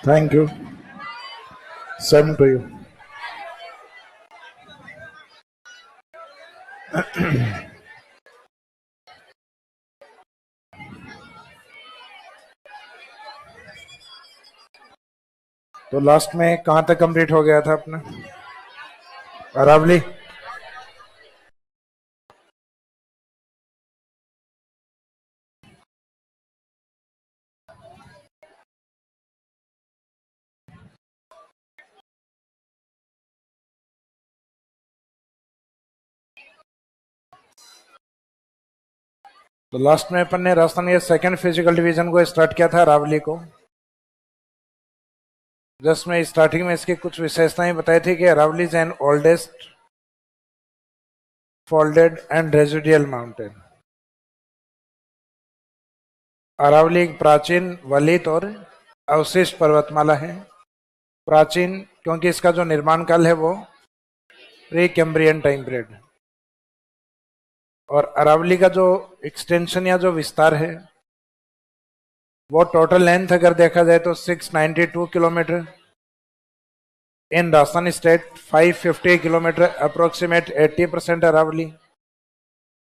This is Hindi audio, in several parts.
Thank you. Same to you. तो लास्ट में कहाँ तक कंप्लीट हो गया था अपना अरावली? तो लास्ट में अपन ने राजस्थान के सेकंड फिजिकल डिवीजन को स्टार्ट किया था अरावली को, जिसमें स्टार्टिंग में इसकी कुछ विशेषताएं बताई थी कि Aravalli is an oldest folded and residual mountain. Aravalli एक प्राचीन वलित और अवशिष्ट पर्वतमाला है। प्राचीन क्योंकि इसका जो निर्माण काल है वो प्री कैम्ब्रियन टाइम पीरियड, और अरावली का जो एक्सटेंशन या जो विस्तार है वो टोटल लेंथ अगर देखा जाए तो 692 kilometre in Rajasthan state, 550 kilometre, approximate 80% Aravalli,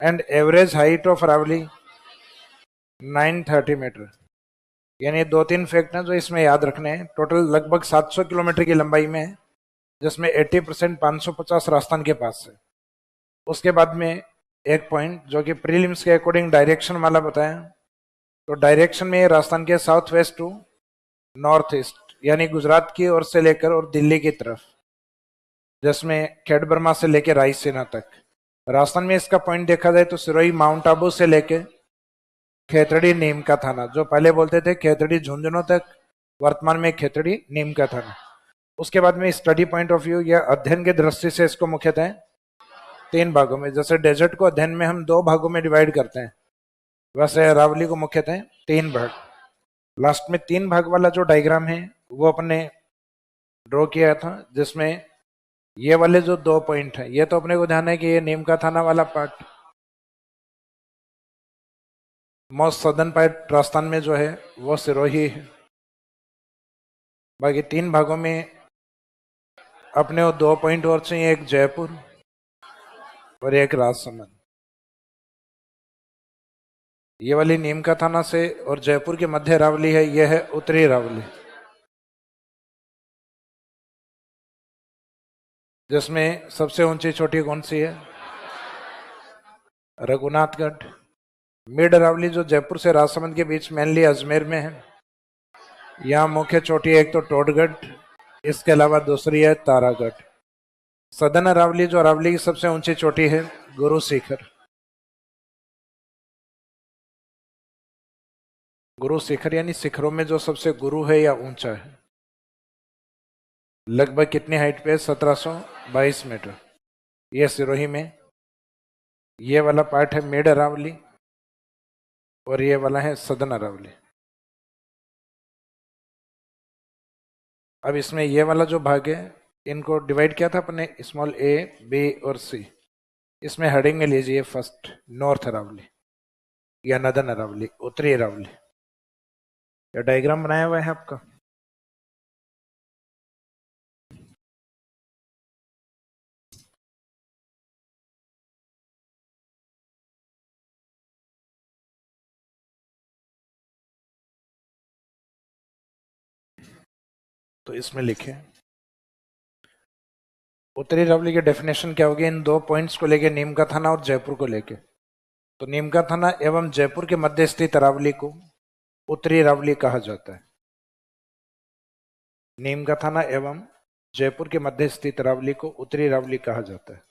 and average height of Aravalli 930 metre. यानी 2-3 फैक्ट हैं जो इसमें याद रखने हैं। टोटल लगभग 700 किलोमीटर की लंबाई में है, जिसमें 80% 550 राजस्थान के पास है। उसके बाद में एक पॉइंट जो कि प्रीलिम्स के अकॉर्डिंग डायरेक्शन वाला बताया, तो डायरेक्शन में राजस्थान के south west to north east, यानी गुजरात की ओर से लेकर और दिल्ली की तरफ, जिसमें खेड़बर्मा से लेकर रायसीना तक। राजस्थान में इसका पॉइंट देखा जाए तो सिरोही माउंट आबू से लेकर खेतड़ी नीम का थाना, जो पहले बोलते थे खेतड़ी झुंझुनू तक, वर्तमान में खेतड़ी नीम का थाना। उसके बाद में स्टडी पॉइंट ऑफ व्यू या अध्ययन की दृष्टि से इसको मुख्यतः 3 भागों में, जैसे डेजर्ट को अध्ययन में हम 2 भागों में डिवाइड करते हैं, वैसे अरावली को मुख्यतः 3 भाग। लास्ट में 3 भाग वाला जो डायग्राम है वो अपने ड्रॉ किया था, जिसमें ये वाले जो 2 पॉइंट है, ये तो अपने को ध्यान है कि ये नीम का थाना वाला part most southern part Rajasthan में जो है वो सिरोही है। बाकी 3 भागों में अपने वो 2 पॉइंट और चाहिए, एक जयपुर और एक राजसमंद। ये वाली नीम का थाना से और जयपुर के मध्य अरावली है, यह है उत्तरी अरावली, जिसमें सबसे ऊंची चोटी कौन सी है? रघुनाथगढ़। मिड अरावली जो जयपुर से राजसमंद के बीच मेनली अजमेर में है, यहाँ मुख्य चोटी एक तो टोडगढ़, इसके अलावा दूसरी है तारागढ़। सदन अरावली जो अरावली की सबसे ऊंची चोटी है, गुरु शिखर। गुरु शिखर यानी शिखरों में जो सबसे गुरु है या ऊंचा है, लगभग कितनी हाइट पे? 1722 मीटर। ये सिरोही में। ये वाला पार्ट है मिड अरावली और ये वाला है सदन अरावली। अब इसमें ये वाला जो भाग है, इनको डिवाइड किया था अपने स्मॉल ए, बी और सी। इसमें हेडिंग में लीजिए फर्स्ट नॉर्थ अरावली या नदन अरावली, उत्तरी अरावली। ये डायग्राम बनाया हुआ है आपका। तो इसमें लिखे उत्तरी अरावली की डेफिनेशन क्या होगी इन 2 पॉइंट्स को लेके, नीम का थाना और जयपुर को लेके। तो नीम का थाना एवं जयपुर के मध्य स्थित अरावली को उत्तरी अरावली कहा जाता है। नीम का थाना एवं जयपुर के मध्य स्थित अरावली को उत्तरी अरावली कहा जाता है।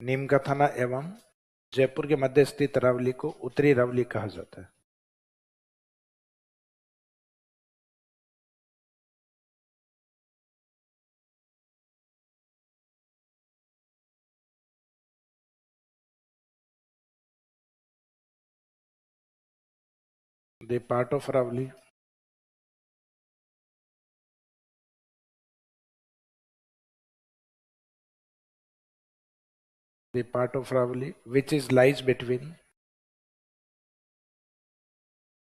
नीम का थाना एवं जयपुर के मध्य स्थित अरावली को उत्तरी अरावली कहा जाता है। the part of Aravali. The part of Aravali which is lies between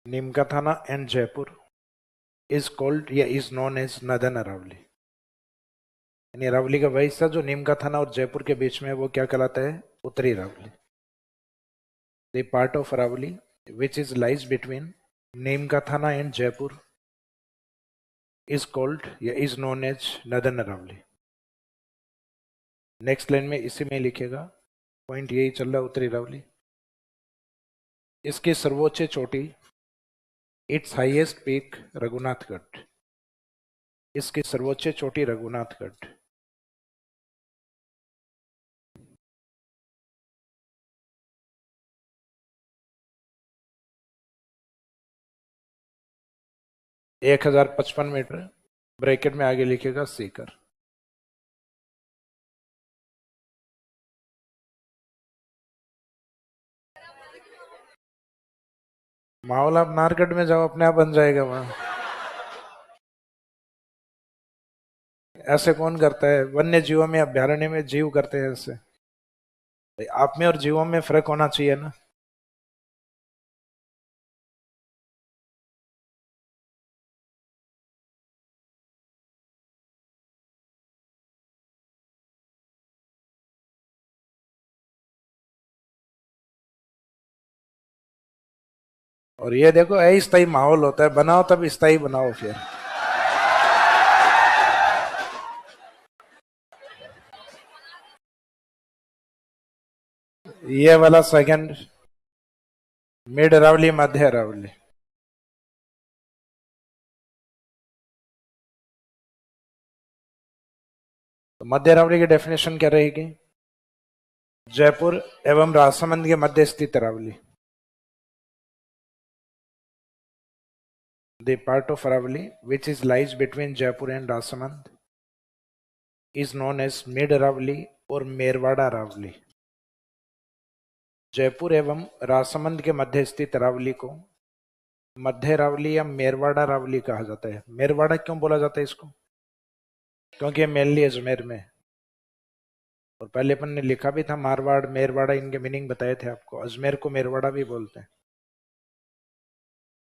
Nimkathana and Jaipur is called या is known as Northern Aravali. यानी अरावली का वही हिस्सा जो नीमकाथाना और जयपुर के बीच में है वो क्या कहलाता है? उत्तरी Aravalli. The part of Aravali which is lies between Nimkathana and Jaipur is called या is known as Northern Aravali. Next line में इसी में लिखेगा, पॉइंट यही चल रहा है उत्तरी अरावली. इसकी सर्वोच्च चोटी, इट्स हाईएस्ट पीक रघुनाथगढ़. इसकी सर्वोच्च चोटी रघुनाथगढ़. एक 1055 मीटर. ब्रैकेट में आगे लिखेगा सीकर. माहौल आप नारगढ़ में जाओ, अपने आप बन जाएगा वहां. ऐसे कौन करता है? वन्य जीवों में, अभ्यारण्य में जीव करते हैं ऐसे. आप में और जीवों में फर्क होना चाहिए ना. और ये देखो अस्थायी माहौल होता है, बनाओ तब स्थायी बनाओ. फिर ये वाला सेकंड मिड अरावली, मध्य अरावली. तो मध्य अरावली की डेफिनेशन क्या रहेगी? जयपुर एवं राजसमंद के मध्य स्थित Aravalli. The part of Aravali which is lies between Jaipur and Rasamand is known as Mid Aravali और मेरवाड़ा अरावली. जयपुर एवं राजसमंद के मध्य स्थित अरावली को मध्य अरावली या मेरवाड़ा अरावली कहा जाता है. मेरवाड़ा क्यों बोला जाता है इसको? क्योंकि ये मेनली अजमेर में है. और पहले अपन ने लिखा भी था मारवाड़, मेरवाड़ा, इनके मीनिंग बताए थे आपको. अजमेर को मेरवाड़ा भी बोलते हैं.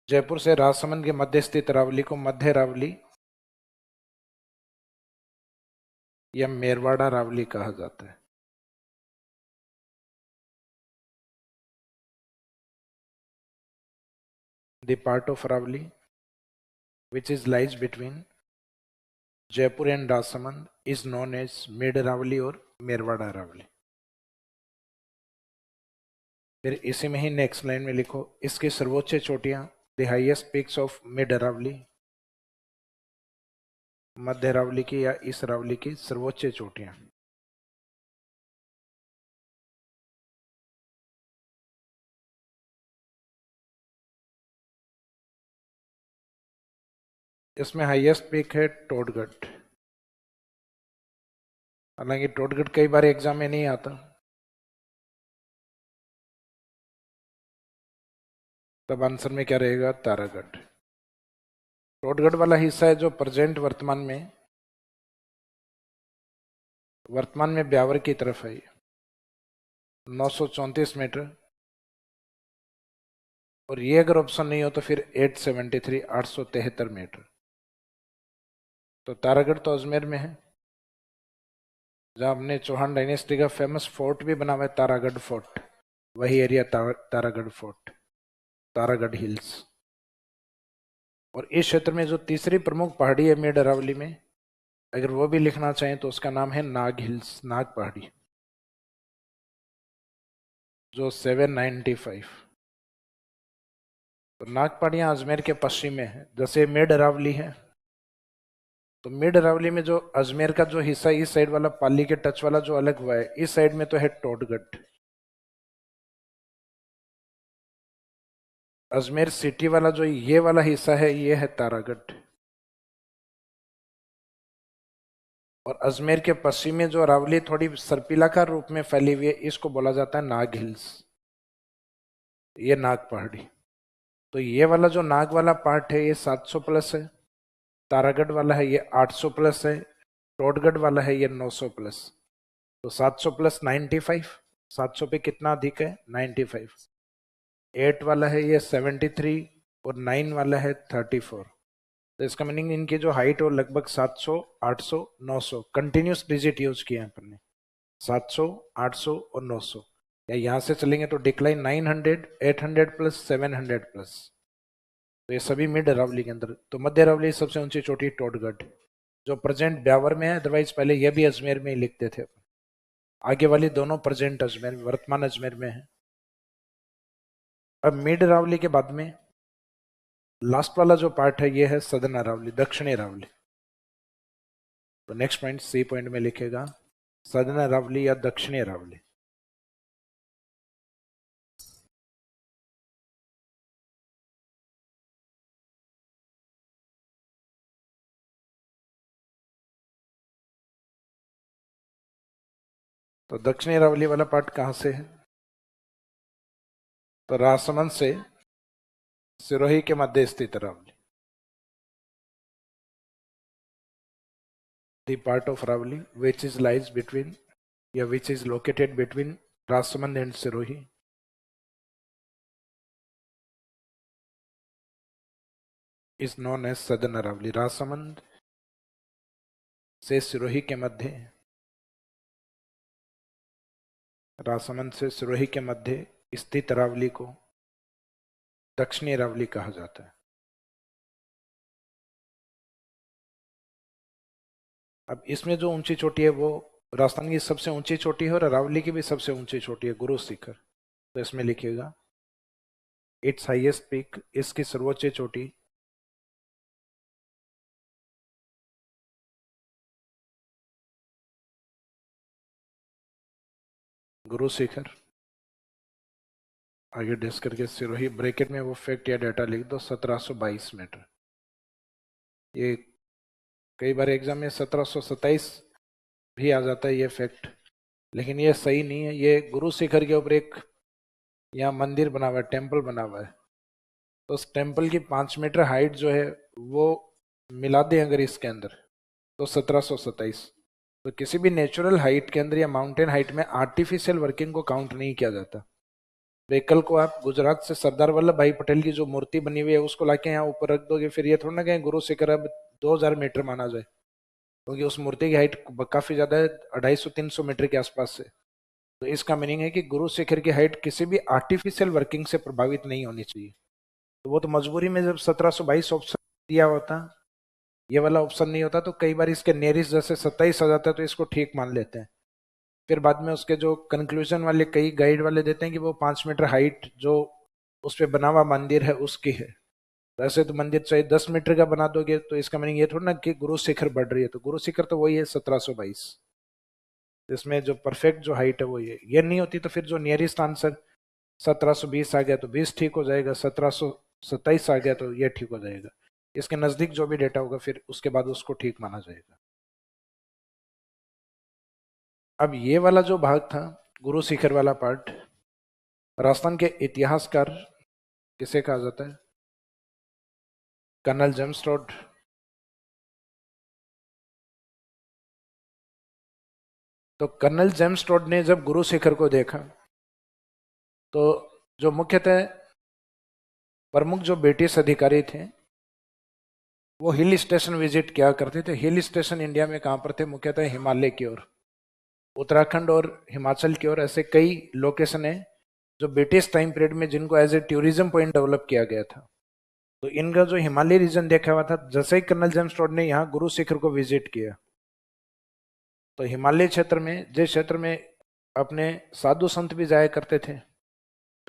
जयपुर से राजसमंद के मध्य स्थित अरावली को मध्य अरावली या मेरवाड़ा अरावली कहा जाता है. The part of Aravali which is lies between Jaipur and Rasamand is known as Mid Aravali और मेरवाड़ा अरावली. फिर इसी में ही नेक्स्ट लाइन में लिखो, इसकी सर्वोच्च चोटियां, the highest peaks of mid Aravalli, मध्य अरावली की या इस अरावली की सर्वोच्च चोटियां. इसमें हाईएस्ट पीक है टोडगढ़. हालांकि टोडगढ़ कई बार एग्जाम में नहीं आता, तब आंसर में क्या रहेगा? तारागढ़. टोडगढ़ वाला हिस्सा है जो प्रेजेंट वर्तमान में ब्यावर की तरफ है. 934 मीटर. और ये अगर ऑप्शन नहीं हो तो फिर 873, 873 मीटर. तो तारागढ़ तो अजमेर में है, जहां हमने चौहान डायनेस्टी का फेमस फोर्ट भी बना हुआ है, तारागढ़ फोर्ट. वही area Taragarh fort, Taragarh hills. और इस क्षेत्र में जो तीसरी प्रमुख पहाड़ी है मिड अरावली में, अगर वो भी लिखना चाहें तो उसका नाम है नाग हिल्स, नाग पहाड़ी, जो 795. तो नाग पहाड़ियां अजमेर के पश्चिम में है. जैसे मिड अरावली है, तो मिड अरावली में जो अजमेर का जो हिस्सा इस साइड वाला, पाली के टच वाला जो अलग हुआ है, इस साइड में तो है टोडगढ़. अजमेर सिटी वाला जो ये वाला हिस्सा है, ये है तारागढ़. और अजमेर के पश्चिम में जो अरावली थोड़ी सर्पिलाकार रूप में फैली हुई है, इसको बोला जाता है नाग हिल्स, ये नाग पहाड़ी. तो ये वाला जो नाग वाला पार्ट है ये 700 प्लस है, तारागढ़ वाला है ये 800 प्लस है, टोडगढ़ वाला है ये 900 प्लस। तो 700 प्लस 95, 700 पे कितना अधिक है 95। 8 वाला है ये 73 और 9 वाला है 34। तो इसका मीनिंग इनकी जो हाइट हो लगभग 700, 800, 900 कंटिन्यूस डिजिट यूज किए हैं अपन ने, 700, 800 और 900। या यहाँ से चलेंगे तो डिक्लाइन 900, 800 प्लस, 700 प्लस। तो ये सभी मिड अरावली के अंदर। तो मध्य अरावली सबसे ऊंची चोटी टोडगढ़, जो प्रेजेंट ब्यावर में है, अदरवाइज पहले ये भी अजमेर में ही लिखते थे। आगे वाली दोनों प्रेजेंट अजमेर, वर्तमान अजमेर में है। अब मिड अरावली के बाद में लास्ट वाला जो पार्ट है ये है सदर्न अरावली, दक्षिणी अरावली। तो नेक्स्ट पॉइंट सी पॉइंट में लिखेगा सदर्न अरावली या दक्षिणी अरावली। तो दक्षिणी अरावली वाला पार्ट कहां से है? तो राजसमंद से सिरोही के मध्य स्थित Aravalli. The part of Aravali which is lies between, yeah, which is located between Rasamand and Sirohi is known as Southern Aravali. Rajsamand से सिरोही के मध्य, राजसमंद से सिरोही के मध्य स्थित अरावली को दक्षिणी अरावली कहा जाता है। अब इसमें जो ऊंची चोटी है वो राजस्थान की सबसे ऊंची चोटी है और अरावली की भी सबसे ऊंची चोटी है, गुरु शिखर। तो इसमें लिखिएगा इट्स हाईएस्ट पीक, इसकी सर्वोच्च चोटी गुरु शिखर। आगे डिस्क करके सिरोही, ब्रैकेट में वो फैक्ट या डाटा लिख दो 1722 मीटर। ये कई बार एग्जाम में 1727 भी आ जाता है ये फैक्ट, लेकिन ये सही नहीं है। ये गुरु शिखर के ऊपर एक यहाँ मंदिर बना हुआ है, टेम्पल बना हुआ है। तो उस टेम्पल की 5 मीटर हाइट जो है वो मिला दें अगर इसके अंदर तो 1727। तो किसी भी नेचुरल हाइट के अंदर या माउंटेन हाइट में आर्टिफिशियल वर्किंग को काउंट नहीं किया जाता। व्हीकल को आप गुजरात से सरदार वल्लभ भाई पटेल की जो मूर्ति बनी हुई है उसको लाके यहाँ ऊपर रख दोगे, फिर ये थोड़ा ना कहें गुरु शिखर अब 2000 मीटर माना जाए, क्योंकि उस मूर्ति की हाइट काफी ज्यादा है, 250-300 मीटर के आसपास से। तो इसका मीनिंग है कि गुरु शिखर की हाइट किसी भी आर्टिफिशियल वर्किंग से प्रभावित नहीं होनी चाहिए। तो वो तो मजबूरी में जब 1722 ऑप्शन दिया होता, ये वाला ऑप्शन नहीं होता, तो कई बार इसके नियरेस्ट जैसे 27 आ जाता है तो इसको ठीक मान लेते हैं। फिर बाद में उसके जो कंक्लूजन वाले कई गाइड वाले देते हैं कि वो 5 मीटर हाइट जो उस पर बना हुआ मंदिर है उसकी है। वैसे तो मंदिर चाहे 10 मीटर का बना दोगे तो इसका मीनिंग ये थोड़ा ना कि गुरु शिखर बढ़ रही है। तो गुरु शिखर तो वही है 1722, इसमें जो परफेक्ट जो हाइट है वो ये नहीं होती। तो फिर जो नियरेस्ट आंसर 1720 आ गया तो 20 ठीक हो जाएगा, 1727 आ गया तो ये ठीक हो जाएगा। इसके नजदीक जो भी डेटा होगा फिर उसके बाद उसको ठीक माना जाएगा। अब ये वाला जो भाग था गुरु शिखर वाला पार्ट, राजस्थान के इतिहासकार किसे कहा जाता है? Colonel James Tod. तो कर्नल जेम्स टोड ने जब गुरु शिखर को देखा तो जो मुख्यतः प्रमुख जो ब्रिटिश अधिकारी थे वो हिल स्टेशन विजिट किया करते थे। हिल स्टेशन इंडिया में कहाँ पर थे? मुख्यतः हिमालय की ओर, उत्तराखंड और हिमाचल की ओर। ऐसे कई लोकेशन है जो ब्रिटिश टाइम पीरियड में जिनको as a tourism point develop किया गया था। तो इनका जो हिमालय रीजन देखा हुआ था, जैसे ही कर्नल जेम्स टोड ने यहाँ गुरु शिखर को विजिट किया तो हिमालय क्षेत्र में, जिस क्षेत्र में अपने साधु संत भी जाया करते थे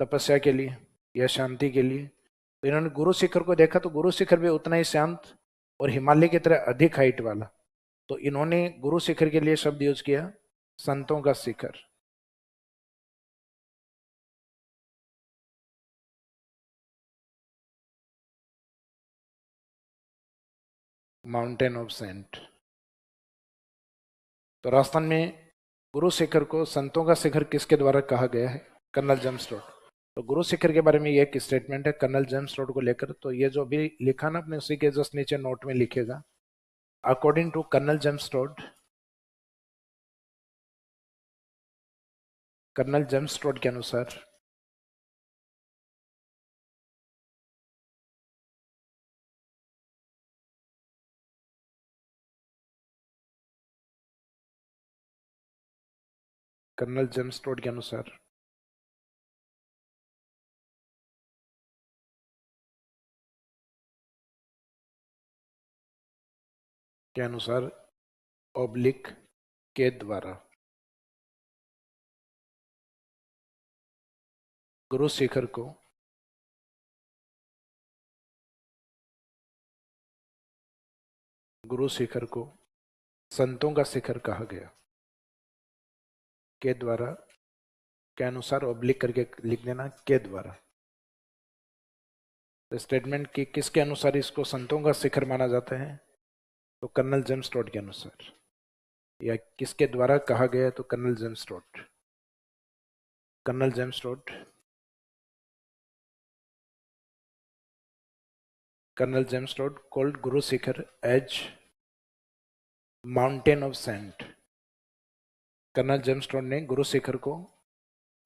तपस्या के लिए या शांति के लिए, तो इन्होंने गुरु शिखर को देखा तो गुरु शिखर भी उतना ही शांत और हिमालय की तरह अधिक हाइट वाला। तो इन्होंने गुरु शिखर के लिए शब्द यूज किया संतों का शिखर, माउंटेन ऑफ सेंट। तो राजस्थान में गुरु शिखर को संतों का शिखर किसके द्वारा कहा गया है? Colonel James Tod. तो गुरु शिखर के बारे में ये एक स्टेटमेंट है कर्नल जेम्स रोड को लेकर। तो ये जो भी लिखा ना अपने, उसी के जस्ट नीचे नोट में लिखेगा, according to colonel James Road. Colonel James Road के अनुसार कर्नल जेम्स रोड के अनुसार ऑब्लिक के द्वारा गुरु शिखर को संतों का शिखर कहा गया। के द्वारा के अनुसार ऑब्लिक करके लिख देना, के द्वारा। तो स्टेटमेंट की किसके अनुसार इसको संतों का शिखर माना जाता है? तो कर्नल जेम्स टोड के अनुसार। या किसके द्वारा कहा गया? तो colonel James Tod. Colonel James Tod, colonel James Tod called Guru Shikhar as mountain of saint. Colonel James Tod ने गुरु शिखर को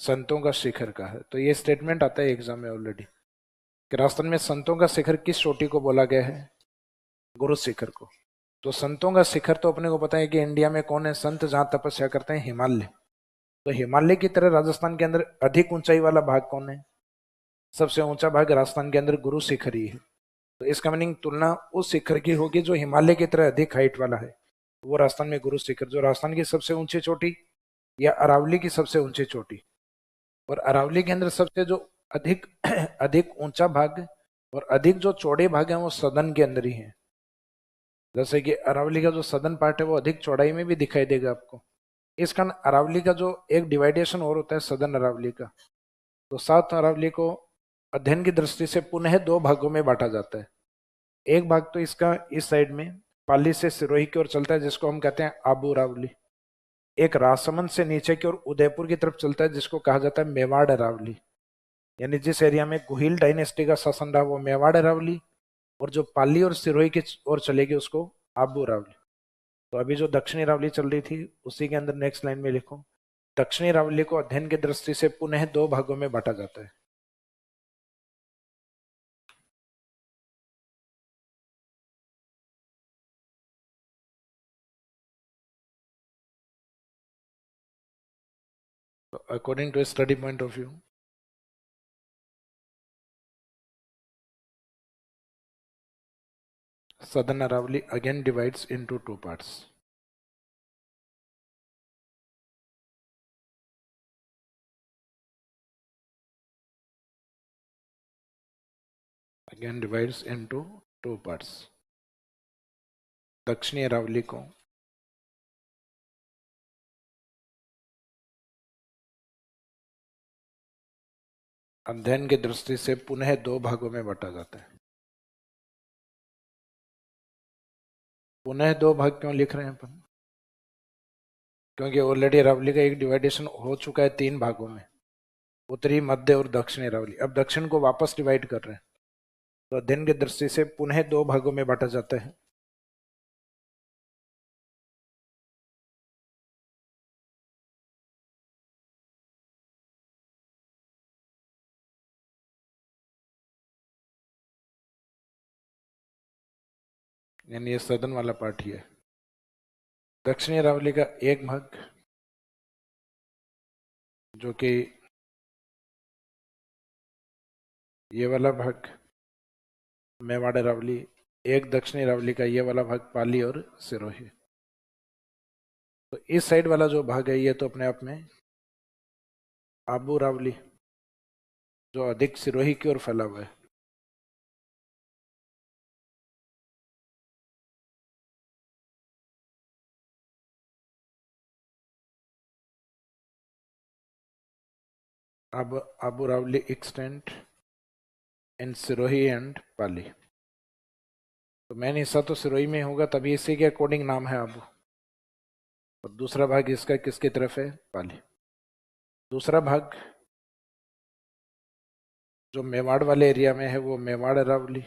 संतों का शिखर कहा है। तो ये स्टेटमेंट आता है एग्जाम में ऑलरेडी कि राजस्थान में संतों का शिखर किस चोटी को बोला गया है? गुरु शिखर को। तो संतों का शिखर तो अपने को पता है कि इंडिया में कौन है संत जहां तपस्या करते हैं? हिमालय। तो हिमालय की तरह राजस्थान के अंदर अधिक ऊंचाई वाला भाग कौन है? सबसे ऊंचा भाग राजस्थान के अंदर गुरु शिखर ही है। तो इसका मीनिंग तुलना उस शिखर की होगी जो हिमालय की तरह अधिक हाइट वाला है, वो राजस्थान में गुरु शिखर। जो राजस्थान की सबसे ऊंची चोटी या अरावली की सबसे ऊंची चोटी, और अरावली के अंदर सबसे जो अधिक अधिक ऊंचा भाग और अधिक जो चौड़े भाग है वो सदन के अंदर ही है। जैसे कि अरावली का जो सदन पार्ट है वो अधिक चौड़ाई में भी दिखाई देगा आपको। इस कारण अरावली का जो एक डिवाइडेशन और होता है सदन अरावली का, तो साउथ अरावली को अध्ययन की दृष्टि से पुनः दो भागों में बांटा जाता है। एक भाग तो इसका इस साइड में पाली से सिरोही की ओर चलता है जिसको हम कहते हैं आबू अरावली। एक राजसमंद से नीचे की ओर उदयपुर की तरफ चलता है जिसको कहा जाता है मेवाड़ अरावली। यानी जिस एरिया में गुहिल डायनेस्टी का शासन रहा वो मेवाड़ अरावली, और जो पाली और सिरोही की ओर चलेगी उसको आबू अरावली। तो अभी जो दक्षिणी अरावली चल रही थी उसी के अंदर नेक्स्ट लाइन में लिखो, दक्षिणी अरावली को अध्ययन की दृष्टि से पुनः दो भागों में बांटा जाता है। तो according to study point of view, Southern Aravalli again divides into two parts. Again divides into two parts. दक्षिणी अरावली को अध्ययन की दृष्टि से पुनः दो भागों में बांटा जाता है। पुनः दो भाग क्यों लिख रहे हैं अपन? क्योंकि ऑलरेडी अरावली का एक डिवाइडेशन हो चुका है तीन भागों में, उत्तरी, मध्य और दक्षिणी अरावली। अब दक्षिण को वापस डिवाइड कर रहे हैं, तो अध्ययन की दृष्टि से पुनः दो भागों में बांटा जाता है। यानी ये सदन वाला पार्ट ही है। दक्षिणी अरावली का एक भाग जो कि ये वाला भाग मेवाड़ अरावली, एक दक्षिणी अरावली का ये वाला भाग पाली और सिरोही। तो इस साइड वाला जो भाग है ये तो अपने आप में आबू अरावली जो अधिक सिरोही की ओर फैला हुआ है। अब Abu Aravalli extent in Sirohi and Pali. तो मेन हिस्सा तो सिरोही में होगा, तभी इसी के अकॉर्डिंग नाम है आबू। और दूसरा भाग इसका किसकी तरफ है? पाली। दूसरा भाग जो मेवाड़ वाले एरिया में है वो मेवाड़ अरावली,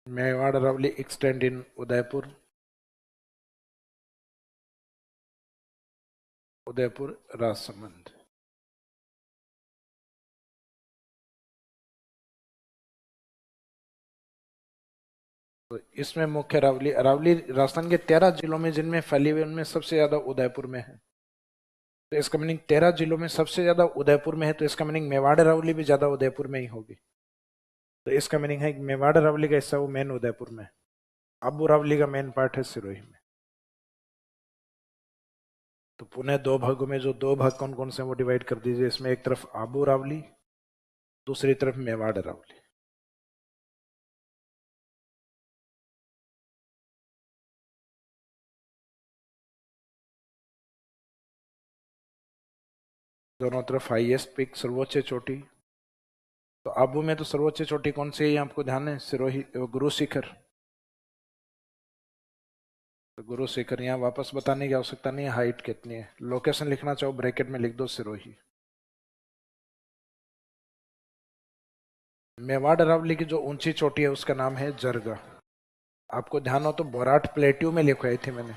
मेवाड़ अरावली एक्सटेंड इन उदयपुर, उदयपुर राजसमंद। तो इसमें मुख्य अरावली, अरावली राजस्थान के 13 जिलों में जिनमें फैली हुई उनमें सबसे ज्यादा उदयपुर में है। तो इसका मीनिंग 13 जिलों में सबसे ज्यादा उदयपुर में है, तो इसका मीनिंग मेवाड़ अरावली भी ज्यादा उदयपुर में ही होगी। तो इसका मीनिंग है कि मेवाड़ अरावली का हिस्सा वो मेन उदयपुर में, आबू अरावली का मेन पार्ट है सिरोही में। तो पुणे 2 भागों में, जो 2 भाग कौन कौन से वो डिवाइड कर दीजिए। इसमें एक तरफ आबू अरावली, दूसरी तरफ मेवाड़ अरावली। दोनों तरफ हाईएस्ट पीक, सर्वोच्च चोटी। तो आबू में तो सर्वोच्च चोटी कौन सी है, आपको ध्यान है, सिरोही गुरु शिखर। तो गुरु शिखर, यहाँ वापस बताने की आवश्यकता नहीं है हाइट कितनी है, लोकेशन लिखना चाहो ब्रैकेट में लिख दो सिरोही। मेवाड़ अरावली की जो ऊंची चोटी है उसका नाम है जरगा। आपको ध्यान हो तो बोराट प्लेट्यू में लिखवाई थी मैंने।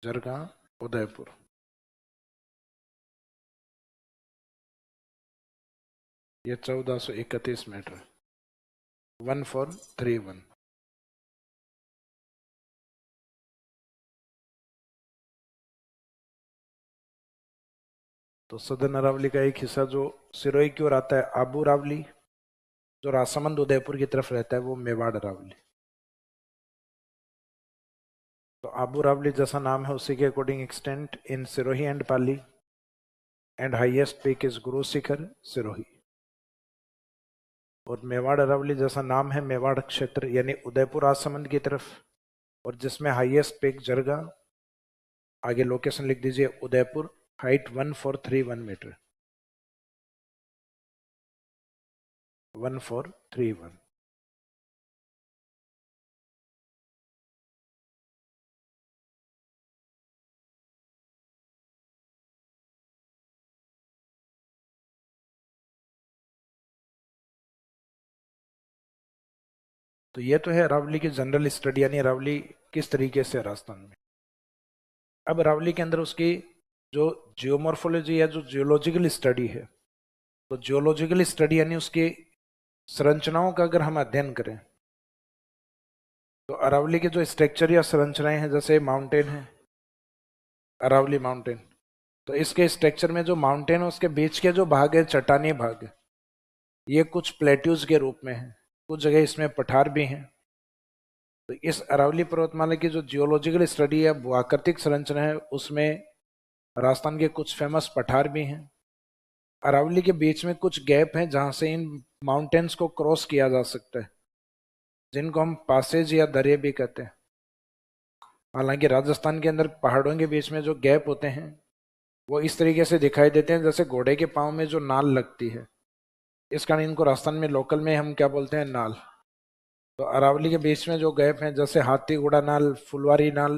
जरगा उदयपुर। ये 1431 मीटर, 1431। तो सदन अरावली का एक हिस्सा जो सिरोही की ओर आता है आबू अरावली, जो राजसमंद उदयपुर की तरफ रहता है वो मेवाड़ अरावली। तो आबू अरावली जैसा नाम है उसी के according extent in Sirohi and Pali, and highest peak is Guru Shikhar Sirohi. और मेवाड़ अरावली जैसा नाम है मेवाड़ क्षेत्र यानी उदयपुर राजसमंद की तरफ, और जिसमें हाईएस्ट पीक जरगा, आगे लोकेशन लिख दीजिए उदयपुर, हाइट 1431 मीटर, 1431। तो ये तो है अरावली की जनरल स्टडी, यानी अरावली किस तरीके से है राजस्थान में। अब अरावली के अंदर उसकी जो जियोमॉर्फोलॉजी या जो जियोलॉजिकल स्टडी है, तो जियोलॉजिकल स्टडी यानी उसकी संरचनाओं का अगर हम अध्ययन करें, तो अरावली के जो स्ट्रक्चर या संरचनाएं हैं, जैसे माउंटेन है अरावली माउंटेन, तो इसके स्ट्रक्चर में जो माउंटेन है उसके बीच के जो भाग है, चट्टानी भाग है, ये कुछ प्लेट्यूज के रूप में है, कुछ जगह इसमें पठार भी हैं। तो इस अरावली पर्वतमाला की जो जियोलॉजिकल स्टडी है, भूआकृतिक संरचना है, उसमें राजस्थान के कुछ फेमस पठार भी हैं। अरावली के बीच में कुछ गैप हैं जहां से इन माउंटेन्स को क्रॉस किया जा सकता है, जिनको हम पासेज या दरिया भी कहते हैं। हालांकि राजस्थान के अंदर पहाड़ों के बीच में जो गैप होते हैं वो इस तरीके से दिखाई देते हैं जैसे घोड़े के पाँव में जो नाल लगती है, इस कारण इनको राजस्थान में लोकल में हम क्या बोलते हैं, नाल। तो अरावली के बीच में जो गैप हैं, जैसे हाथी घोड़ा नाल, फुलवारी नाल,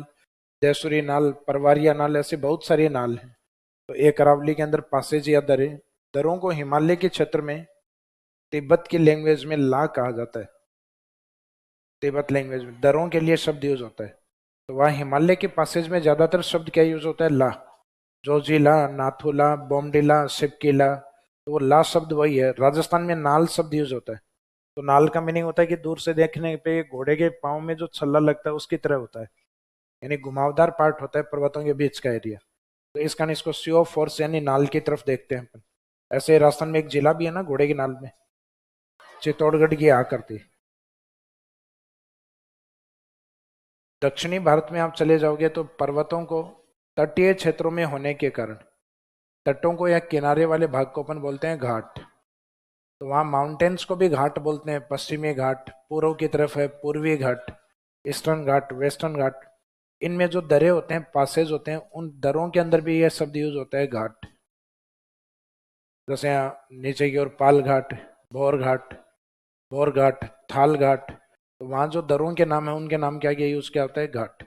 देसुरी नाल, परवारिया नाल, ऐसे बहुत सारी नाल हैं। तो एक अरावली के अंदर पासेज या दरे, दरों को हिमालय के क्षेत्र में तिब्बत की लैंग्वेज में ला कहा जाता है। तिब्बत लैंग्वेज में दरों के लिए शब्द यूज होता है। तो वहाँ हिमालय के पासेज में ज्यादातर शब्द क्या यूज होता है, ला। जोजीला, नाथुला, बोमडिला, शिवकीला, तो वो ला शब्द वही है। राजस्थान में नाल शब्द यूज होता है। तो नाल का मीनिंग होता है कि दूर से देखने पे घोड़े के पाँव में जो छल्ला लगता है उसकी तरह होता है, यानी घुमावदार पार्ट होता है पर्वतों के बीच का एरिया। तो इस कारण इसको सी ऑफ फोर्स यानी नाल की तरफ देखते हैं अपन। ऐसे राजस्थान में एक जिला भी है ना घोड़े की नाल में, चित्तौड़गढ़ की आकृति। दक्षिणी भारत में आप चले जाओगे तो पर्वतों को तटीय क्षेत्रों में होने के कारण तटों को या किनारे वाले भाग को अपन बोलते हैं घाट। तो वहाँ माउंटेन्स को भी घाट बोलते हैं। पश्चिमी घाट, पूर्व की तरफ है पूर्वी घाट, ईस्टर्न घाट, वेस्टर्न घाट। इनमें जो दरे होते हैं, पासेज होते हैं, उन दरों के अंदर भी यह शब्द यूज होता है घाट। जैसे यहाँ नीचे की ओर पाल घाट, भौर घाट, भौर घाट, थाल घाट, तो वहाँ जो दरों के नाम है उनके नाम क्या क्या यूज किया होता है? घाट।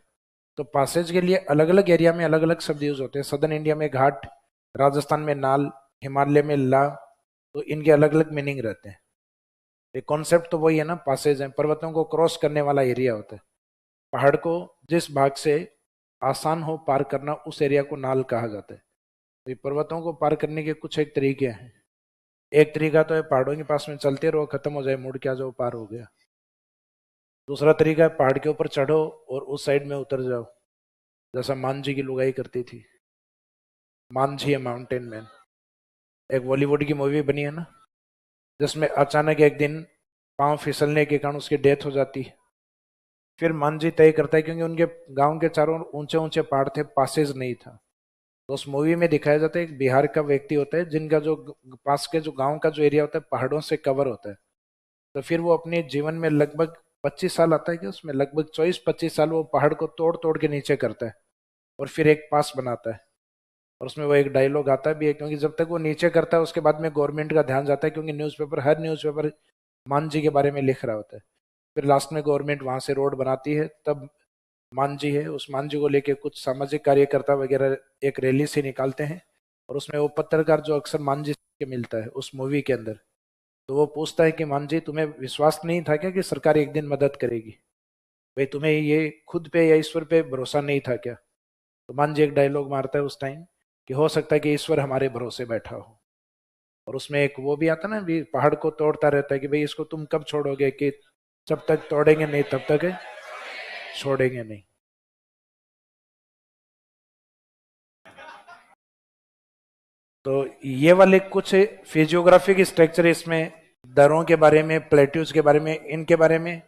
तो पासेज के लिए अलग अलग एरिया में अलग अलग शब्द यूज होते हैं। सदर्न इंडिया में घाट, राजस्थान में नाल, हिमालय में ला, तो इनके अलग अलग मीनिंग रहते हैं। ये कॉन्सेप्ट तो वही है ना, पासेज है, पर्वतों को क्रॉस करने वाला एरिया होता है। पहाड़ को जिस भाग से आसान हो पार करना, उस एरिया को नाल कहा जाता है। तो ये पर्वतों को पार करने के कुछ एक तरीके हैं। एक तरीका तो है पहाड़ों के पास में चलते रहो, खत्म हो जाए, मुड़ के आ जाओ, पार हो गया। दूसरा तरीका है पहाड़ के ऊपर चढ़ो और उस साइड में उतर जाओ, जैसा मान जी की लुगाई करती थी। मान जी है माउंटेन मैन, एक बॉलीवुड की मूवी बनी है ना, जिसमें अचानक एक दिन पांव फिसलने के कारण उसकी डेथ हो जाती है। फिर मान जी तय करता है, क्योंकि उनके गांव के चारों ऊंचे ऊंचे पहाड़ थे, पासेज नहीं था। तो उस मूवी में दिखाया जाता है एक बिहार का व्यक्ति होता है जिनका जो पास के जो गांव का जो एरिया होता है पहाड़ों से कवर होता है। तो फिर वो अपने जीवन में लगभग 25 साल आता है कि उसमें लगभग 24-25 साल वो पहाड़ को तोड़ तोड़ के नीचे करता है और फिर एक पास बनाता है। और उसमें वो एक डायलॉग आता भी है, क्योंकि जब तक वो नीचे करता है उसके बाद में गवर्नमेंट का ध्यान जाता है, क्योंकि न्यूज़पेपर, हर न्यूज़पेपर मान जी के बारे में लिख रहा होता है। फिर लास्ट में गवर्नमेंट वहां से रोड बनाती है, तब मान जी है, उस मान जी को लेके कुछ सामाजिक कार्यकर्ता वगैरह एक रैली से निकालते हैं। और उसमें वो पत्रकार जो अक्सर मान जी के मिलता है उस मूवी के अंदर, तो वो पूछता है कि मान जी, तुम्हें विश्वास नहीं था क्या कि सरकार एक दिन मदद करेगी? भाई, तुम्हें ये खुद पे या ईश्वर पे भरोसा नहीं था क्या? तो मान जी एक डायलॉग मारता है उस टाइम कि हो सकता है कि ईश्वर हमारे भरोसे बैठा हो। और उसमें एक वो भी आता ना, भी पहाड़ को तोड़ता रहता है कि भाई इसको तुम कब छोड़ोगे, कि जब तक तोड़ेंगे नहीं तब तक छोड़ेंगे नहीं। तो ये वाले कुछ फिजियोग्राफिक स्ट्रक्चर इसमें, दरों के बारे में, प्लेट्यूज के बारे में, इनके बारे में।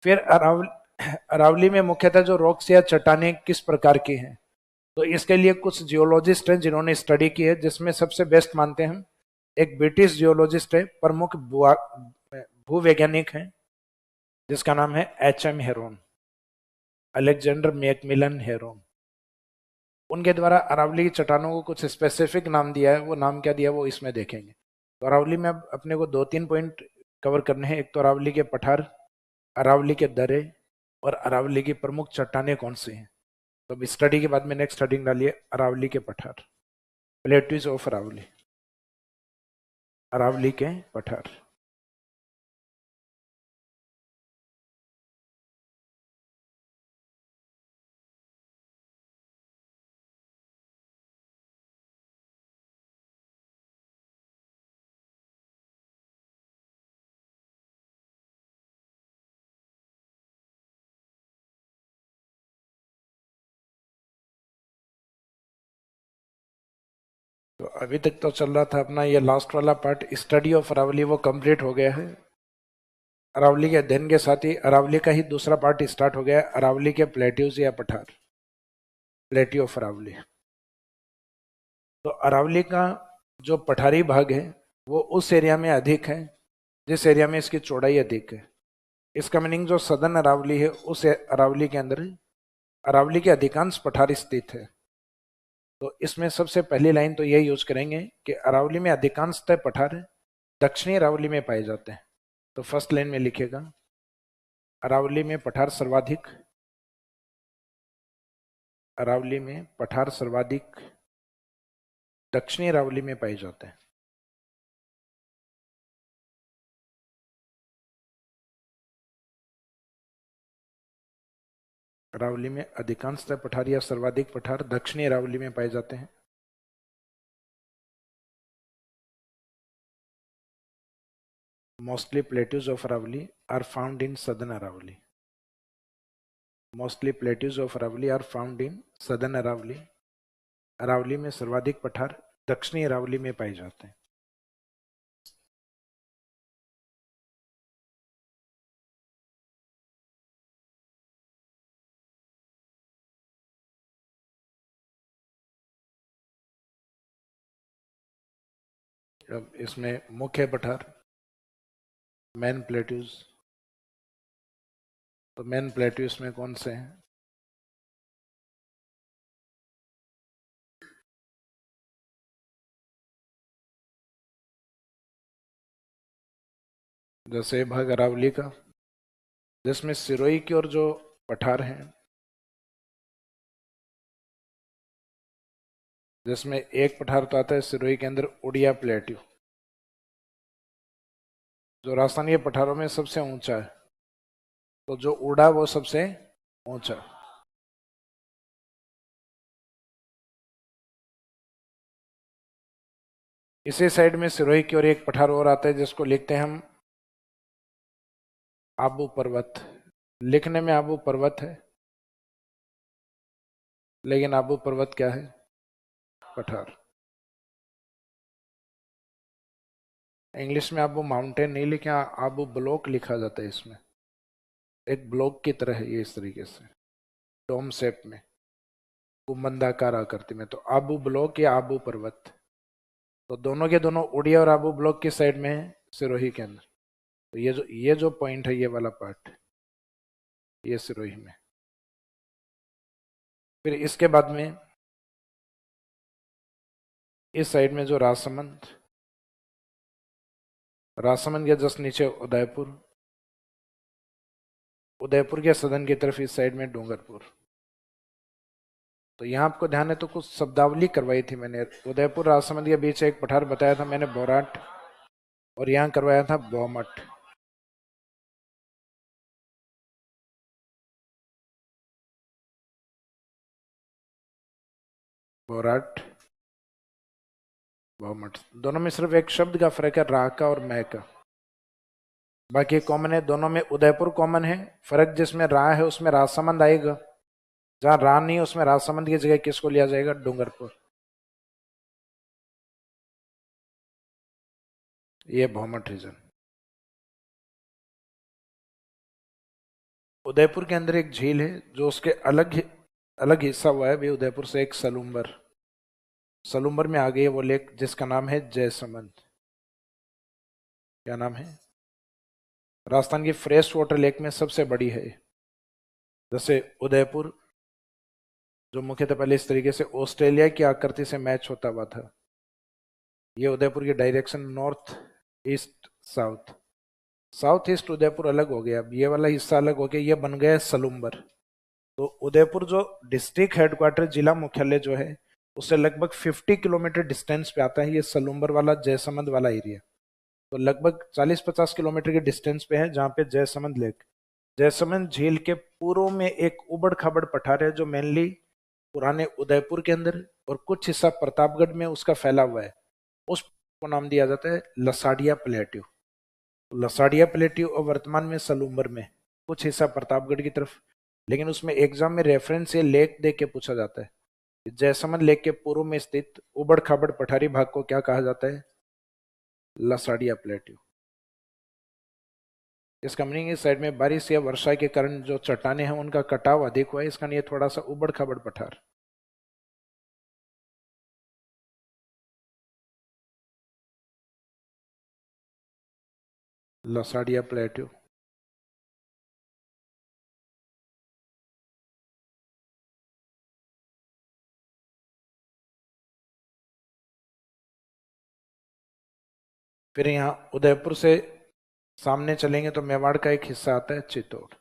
फिर अरावली में मुख्यतः जो रॉक्स या चट्टानें किस प्रकार की हैं, तो इसके लिए कुछ जियोलॉजिस्ट हैं जिन्होंने स्टडी की है, जिसमें सबसे बेस्ट मानते हैं हम एक ब्रिटिश जियोलॉजिस्ट है, प्रमुख भूवैज्ञानिक हैं, जिसका नाम है H.M. Heron, Alexander Macmillan Heron. उनके द्वारा अरावली की चट्टानों को कुछ स्पेसिफिक नाम दिया है। वो नाम क्या दिया वो इसमें देखेंगे। तो अरावली में अब अपने को 2-3 पॉइंट कवर करने हैं। एक तो अरावली के पठार, अरावली के दरे, और अरावली की प्रमुख चट्टानें कौन सी हैं। तो अब स्टडी के बाद में नेक्स्ट हेडिंग डालिए अरावली के पठार, प्लेट्यूज ऑफ अरावली, अरावली के पठार। तो अभी तक तो चल रहा था अपना ये लास्ट वाला पार्ट, स्टडी ऑफ अरावली, वो कंप्लीट हो गया है। अरावली के अध्ययन के साथ ही अरावली का ही दूसरा पार्ट स्टार्ट हो गया है, अरावली के प्लेट्यूज या पठार, प्लेट्यू ऑफ अरावली। तो अरावली का जो पठारी भाग है वो उस एरिया में अधिक है जिस एरिया में इसकी चौड़ाई अधिक है। इसका मीनिंग जो सदर्न अरावली है उस अरावली के अंदर अरावली के अधिकांश पठार स्थित है। तो इसमें सबसे पहली लाइन तो यही यूज करेंगे कि अरावली में अधिकांशतः पठार दक्षिणी अरावली में पाए जाते हैं। तो फर्स्ट लाइन में लिखेगा अरावली में पठार सर्वाधिक, अरावली में पठार सर्वाधिक दक्षिणी अरावली में पाए जाते हैं। अरावली में अधिकांशतः पठार या सर्वाधिक पठार दक्षिणी अरावली में पाए जाते हैं। Mostly plateaus of Aravali are found in southern Aravali. Mostly plateaus of Aravali are found in southern Aravali. Aravalli में सर्वाधिक पठार दक्षिणी अरावली में पाए जाते हैं। अब इसमें मुख्य पठार, मेन प्लेट्यूज, तो मेन प्लेट्यूज में कौन से हैं? जैसे भाग अरावली का, जिसमें सिरोही की ओर जो पठार है, जिसमें एक पठार तो आता है सिरोही के अंदर उड़िया प्लेट्यू, जो राजस्थान के पठारों में सबसे ऊंचा है। तो जो उड़ा वो सबसे ऊंचा। इसी साइड में सिरोही की ओर एक पठार और आता है जिसको लिखते हैं हम आबू पर्वत। लिखने में आबू पर्वत है, लेकिन आबू पर्वत क्या है? पठार। इंग्लिश में आबू माउंटेन नहीं लिखे, आबू ब्लॉक लिखा जाता है इसमें। एक ब्लॉक की तरह है ये, इस तरीके से डोम शेप में, गुंबदाकार आकृति में। तो आबू ब्लॉक या आबू पर्वत, तो दोनों के दोनों उड़िया और आबू ब्लॉक की साइड में है सिरोही के अंदर। तो ये जो पॉइंट है, ये वाला पार्ट, ये सिरोही में। फिर इसके बाद में इस साइड में जो राजसमंद, राजसमंद के जस्ट नीचे उदयपुर, उदयपुर के सदन की तरफ इस साइड में डूंगरपुर। तो यहाँ आपको ध्यान है तो कुछ शब्दावली करवाई थी मैंने। उदयपुर राजसमंद के बीच एक पठार बताया था मैंने, बोराट, और यहाँ करवाया था बोमट। बोराट, बोमट, दोनों में सिर्फ एक शब्द का फर्क है, रा का और मै का। बाकी कॉमन है दोनों में। उदयपुर कॉमन है, फर्क जिसमें रा है उसमें राजसमंद आएगा, जहां रा नहीं है उसमें राजसमंद की जगह किसको लिया जाएगा? डूंगरपुर। ये भौमट रीजन। उदयपुर के अंदर एक झील है जो उसके अलग अलग हिस्सा हुआ है भी उदयपुर से, एक सलूम्बर। सलूम्बर में आ गई है वो लेक जिसका नाम है जयसमंद। क्या नाम है? राजस्थान की फ्रेश वाटर लेक में सबसे बड़ी है। जैसे उदयपुर जो मुख्यतः पहले इस तरीके से ऑस्ट्रेलिया की आकृति से मैच होता हुआ था, ये उदयपुर की direction north east south, south east Udaipur अलग हो गया। अब ये वाला हिस्सा अलग हो गया, ये बन गया सलूम्बर। तो उदयपुर जो डिस्ट्रिक्ट हेडक्वार्टर, जिला मुख्यालय जो है, उससे लगभग 50 किलोमीटर डिस्टेंस पे आता है ये सलूम्बर वाला जयसमंद वाला एरिया। तो लगभग 40-50 किलोमीटर के डिस्टेंस पे है जहाँ पे जयसमंद लेक। जयसमंद झील के पूर्व में एक उबड़ खाबड़ पठार है जो मेनली पुराने उदयपुर के अंदर और कुछ हिस्सा प्रतापगढ़ में उसका फैला हुआ है। उसको नाम दिया जाता है लसाड़िया प्लेट्यू। लसाड़िया प्लेट्यू और वर्तमान में सलूम्बर में, कुछ हिस्सा प्रतापगढ़ की तरफ। लेकिन उसमें एग्जाम में रेफरेंस ये लेक देख के पूछा जाता है। जयसमंद लेक के पूर्व में स्थित उबड़ खाबड़ पठारी भाग को क्या कहा जाता है? लसाड़िया प्लेट्यू। इसका मीनिंग इस साइड में बारिश या वर्षा के कारण जो चट्टाने हैं उनका कटाव अधिक हुआ है, इसका ये थोड़ा सा उबड़ खाबड़ पठार। लसाड़िया प्लेट्यू। फिर यहाँ उदयपुर से सामने चलेंगे तो मेवाड़ का एक हिस्सा आता है चित्तौड़।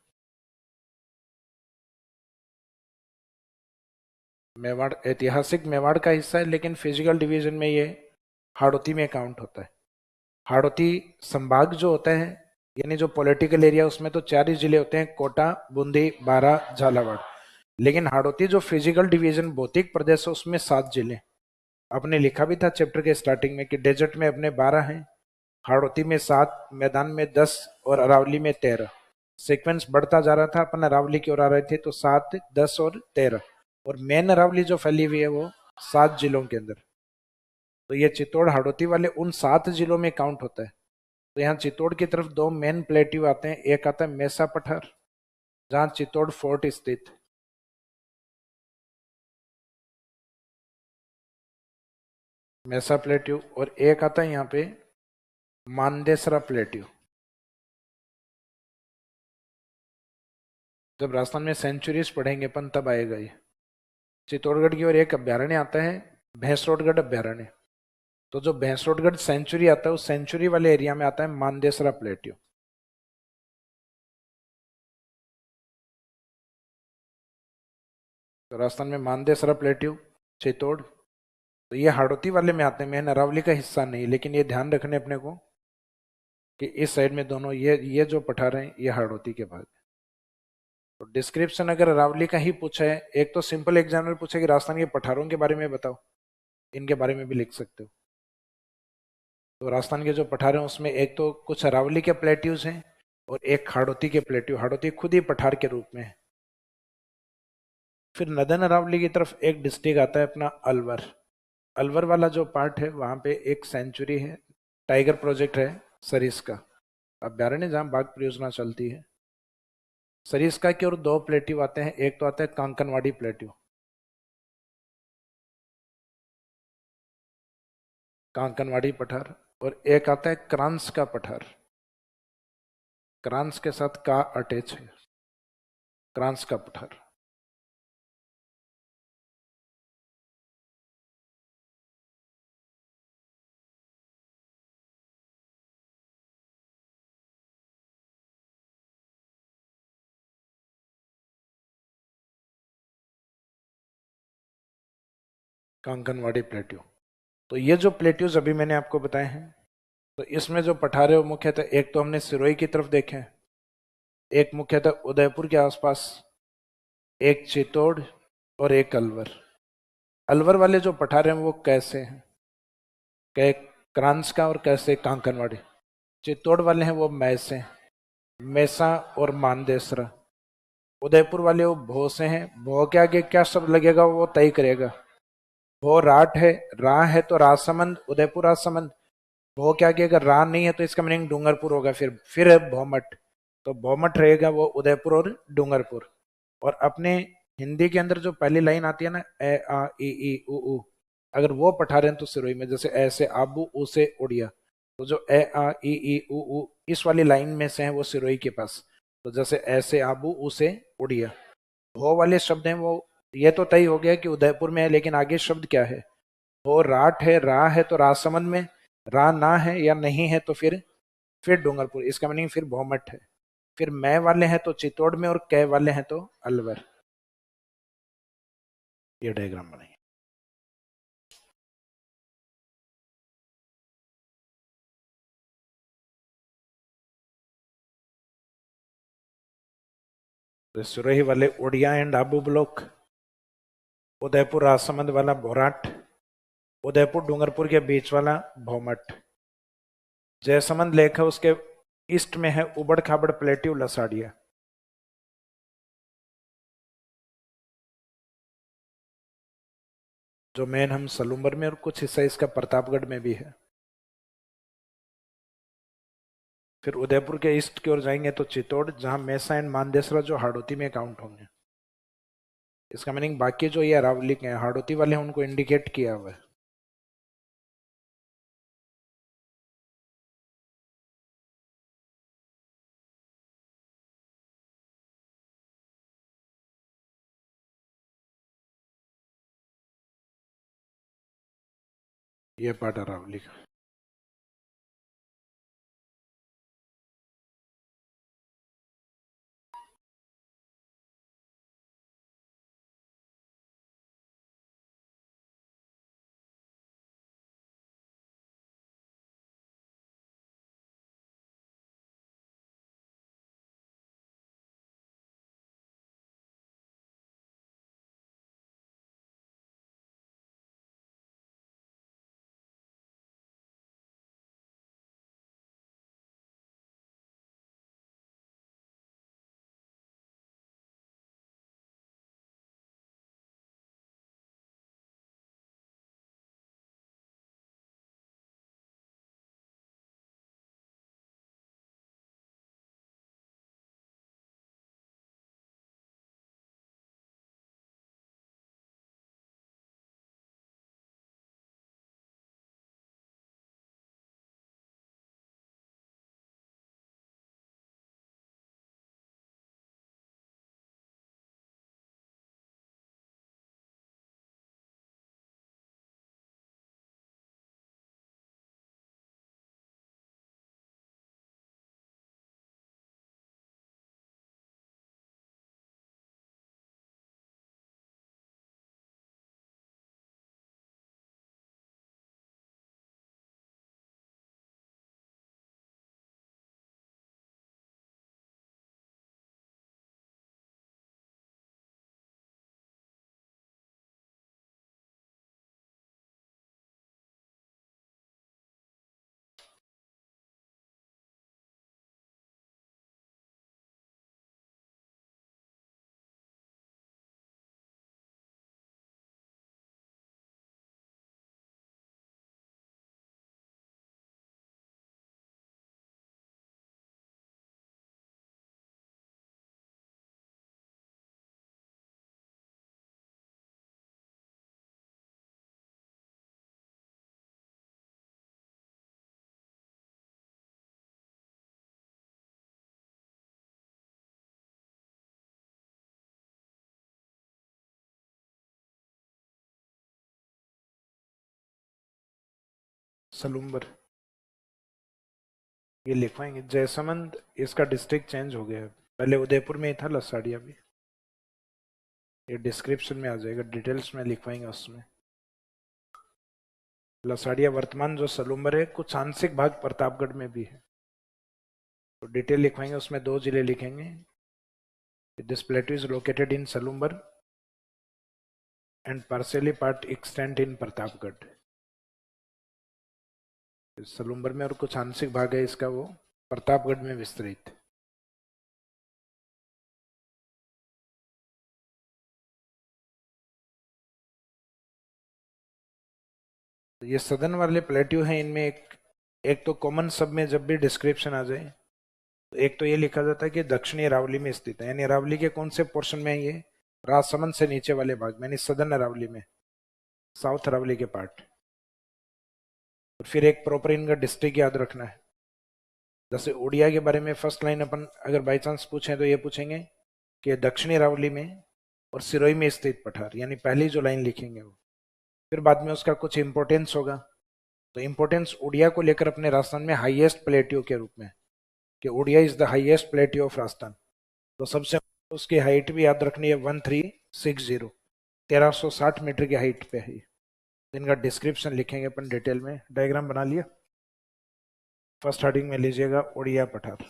मेवाड़ ऐतिहासिक मेवाड़ का हिस्सा है, लेकिन फिजिकल डिवीजन में ये हाड़ौती में काउंट होता है। हाड़ौती संभाग जो होता है, यानी जो पॉलिटिकल एरिया, उसमें तो 4 ही जिले होते हैं, कोटा, बूंदी, बारा, झालावाड़। लेकिन हाड़ौती जो फिजिकल डिवीजन भौतिक प्रदेश है उसमें 7 जिले। आपने लिखा भी था चैप्टर के स्टार्टिंग में कि डेजर्ट में अपने 12 हैं, हाड़ौती में 7, मैदान में 10 और अरावली में 13। सीक्वेंस बढ़ता जा रहा था, अपन अरावली की ओर आ रहे थे, तो 7, 10 और 13। और मेन अरावली जो फैली हुई है वो 7 जिलों के अंदर। तो ये चित्तौड़ हाड़ौती वाले उन 7 जिलों में काउंट होता है। तो यहाँ चित्तौड़ की तरफ 2 मेन प्लेट्यू आते हैं। एक आता है मेसा पठार जहाँ चित्तौड़ फोर्ट स्थित, मेसा प्लेट्यू, और एक आता है यहाँ पे मानदेसरा प्लेट्यू। जब राजस्थान में सेंचुरीज पढ़ेंगे अपन तब आएगा ये। चित्तौड़गढ़ की ओर एक अभ्यारण्य आता है भैंसरोडगढ़ अभ्यारण्य। तो जो भैंसरोडगढ़ सेंचुरी आता है उस सेंचुरी वाले एरिया में आता है मानदेसरा प्लेट्यू। तो राजस्थान में मानदेसरा, प्लेट्यू, चित्तौड़, तो ये हाड़ौती वाले में आते हैं, मैं अरावली का हिस्सा नहीं, लेकिन ये ध्यान रखने अपने को कि इस साइड में दोनों ये जो पठार हैं ये हाड़ौती के भाग हैं। तो डिस्क्रिप्शन अगर अरावली का ही पूछा है, एक तो सिंपल एग्जाम्पल पूछे कि राजस्थान के पठारों के बारे में बताओ, इनके बारे में भी लिख सकते हो। तो राजस्थान के जो पठार हैं उसमें एक तो कुछ अरावली के प्लेट्यूज हैं और एक हाड़ौती के प्लेट्यू, हाड़ौती खुद ही पठार के रूप में है। फिर नदन अरावली की तरफ एक डिस्ट्रिक्ट आता है अपना अलवर। अलवर वाला जो पार्ट है वहाँ पे एक सेंचुरी है, टाइगर प्रोजेक्ट है सरिस्का अभ्यारण्य, जहाँ बाघ परियोजना चलती है। सरिस्का की और दो प्लेट्यू आते हैं, एक तो आता है कांकनवाड़ी प्लेट्यू, कांकनवाड़ी पठार, और एक आता है क्रांस का पठार, क्रांस के साथ का अटैच है, क्रांस का पठार। कांकनवाड़ी प्लेट्यू, तो ये जो प्लेट्यूज अभी मैंने आपको बताए हैं, तो इसमें जो पठार है वो मुख्यतः एक तो हमने सिरोही की तरफ देखे हैं, एक मुख्यतः उदयपुर के आसपास, एक चित्तौड़ और एक अलवर। अलवर वाले जो पठार हैं वो कैसे हैं, कै क्रांस का और कैसे कांकनवाड़ी। चित्तौड़ वाले हैं वो मैसे, मैसा और मानदेसरा। उदयपुर वाले वो भो से हैं, भो के आगे क्या शब्द लगेगा वो तय करेगा। भो राट है, रा है तो राजसमंद, उदयपुर राजसमंद। भो के आगे अगर रा नहीं है तो इसका मीनिंग डूंगरपुर होगा, फिर है भौमठ, तो भौमठ रहेगा वो उदयपुर और डूंगरपुर। और अपने हिंदी के अंदर जो पहली लाइन आती है ना, ए आ ई उ, अगर वो पठा रहे हैं तो सिरोही में, जैसे ऐसे आबू ऊ से उड़िया, तो जो ए आ ई उ इस वाली लाइन में से है वो सिरोही के पास, तो जैसे ऐसे आबू ऊ से उड़िया। वो वाले शब्द हैं वो, ये तो तय हो गया कि उदयपुर में है, लेकिन आगे शब्द क्या है, वो राठ है, रा है तो राजसमंद में, रा ना है या नहीं है तो फिर डूंगरपुर, इसका मीनिंग फिर भौमठ है। फिर मैं वाले हैं तो चित्तौड़ में और कै वाले हैं तो अलवर। ये डायग्राम बनाइए। तो सुरही वाले उड़िया एंड आबू ब्लॉक, उदयपुर राजसमंद वाला भोराट, उदयपुर डूंगरपुर के बीच वाला भौमठ, जयसमंद लेक है उसके ईस्ट में है उबड़ खाबड़ प्लेट्यू लसाड़िया। जो मेन हम सलूम्बर में और कुछ हिस्सा इसका प्रतापगढ़ में भी है। फिर उदयपुर के ईस्ट की ओर जाएंगे तो चित्तौड़, जहां मैसा एंड मानदेसरा जो हाड़ौती में काउंट होंगे। इसका मीनिंग बाकी जो ये अरावली के हैं हाड़ौती वाले हैं उनको इंडिकेट किया हुआ है। ये पार्ट अरावली का। सलूम्बर, ये लिखवाएंगे। जयसमंद इसका डिस्ट्रिक्ट चेंज हो गया है, पहले उदयपुर में ही था, लसाड़िया भी। ये डिस्क्रिप्शन में आ जाएगा, डिटेल्स में लिखवाएंगे उसमें। लसाड़िया वर्तमान जो सलूम्बर है, कुछ आंशिक भाग प्रतापगढ़ में भी है, तो डिटेल लिखवाएंगे उसमें। 2 जिले लिखेंगे। This plateau is located in Salumbar and partially part extent in Pratapgarh. Salumbar में और कुछ आंशिक भाग है इसका, वो प्रतापगढ़ में विस्तृत। तो ये सदन वाले प्लेट्यू हैं, इनमें एक तो कॉमन सब में जब भी डिस्क्रिप्शन आ जाए तो एक तो ये लिखा जाता है कि दक्षिणी अरावली में स्थित है, यानी अरावली के कौन से पोर्शन में है ये, राजसमंद से नीचे वाले भाग में, यानी सदर्न अरावली में, साउथ अरावली के पार्ट। और फिर एक प्रॉपर इनका डिस्ट्रिक्ट याद रखना है। जैसे उड़िया के बारे में फर्स्ट लाइन अपन अगर बाई चांस पूछें तो ये पूछेंगे कि दक्षिणी अरावली में और सिरोही में स्थित पठार, यानी पहली जो लाइन लिखेंगे वो। फिर बाद में उसका कुछ इंपोर्टेंस होगा, तो इंपोर्टेंस उड़िया को लेकर अपने राजस्थान में हाईएस्ट प्लेट्यू के रूप में, कि Uriya is the highest plateau of Rajasthan. तो सबसे उसकी हाइट भी याद रखनी है 1360, 1360 मीटर की हाइट पे है। इनका डिस्क्रिप्शन लिखेंगे अपन डिटेल में। डायग्राम बना लिया। फर्स्ट हेडिंग में लीजिएगा उड़िया पठार।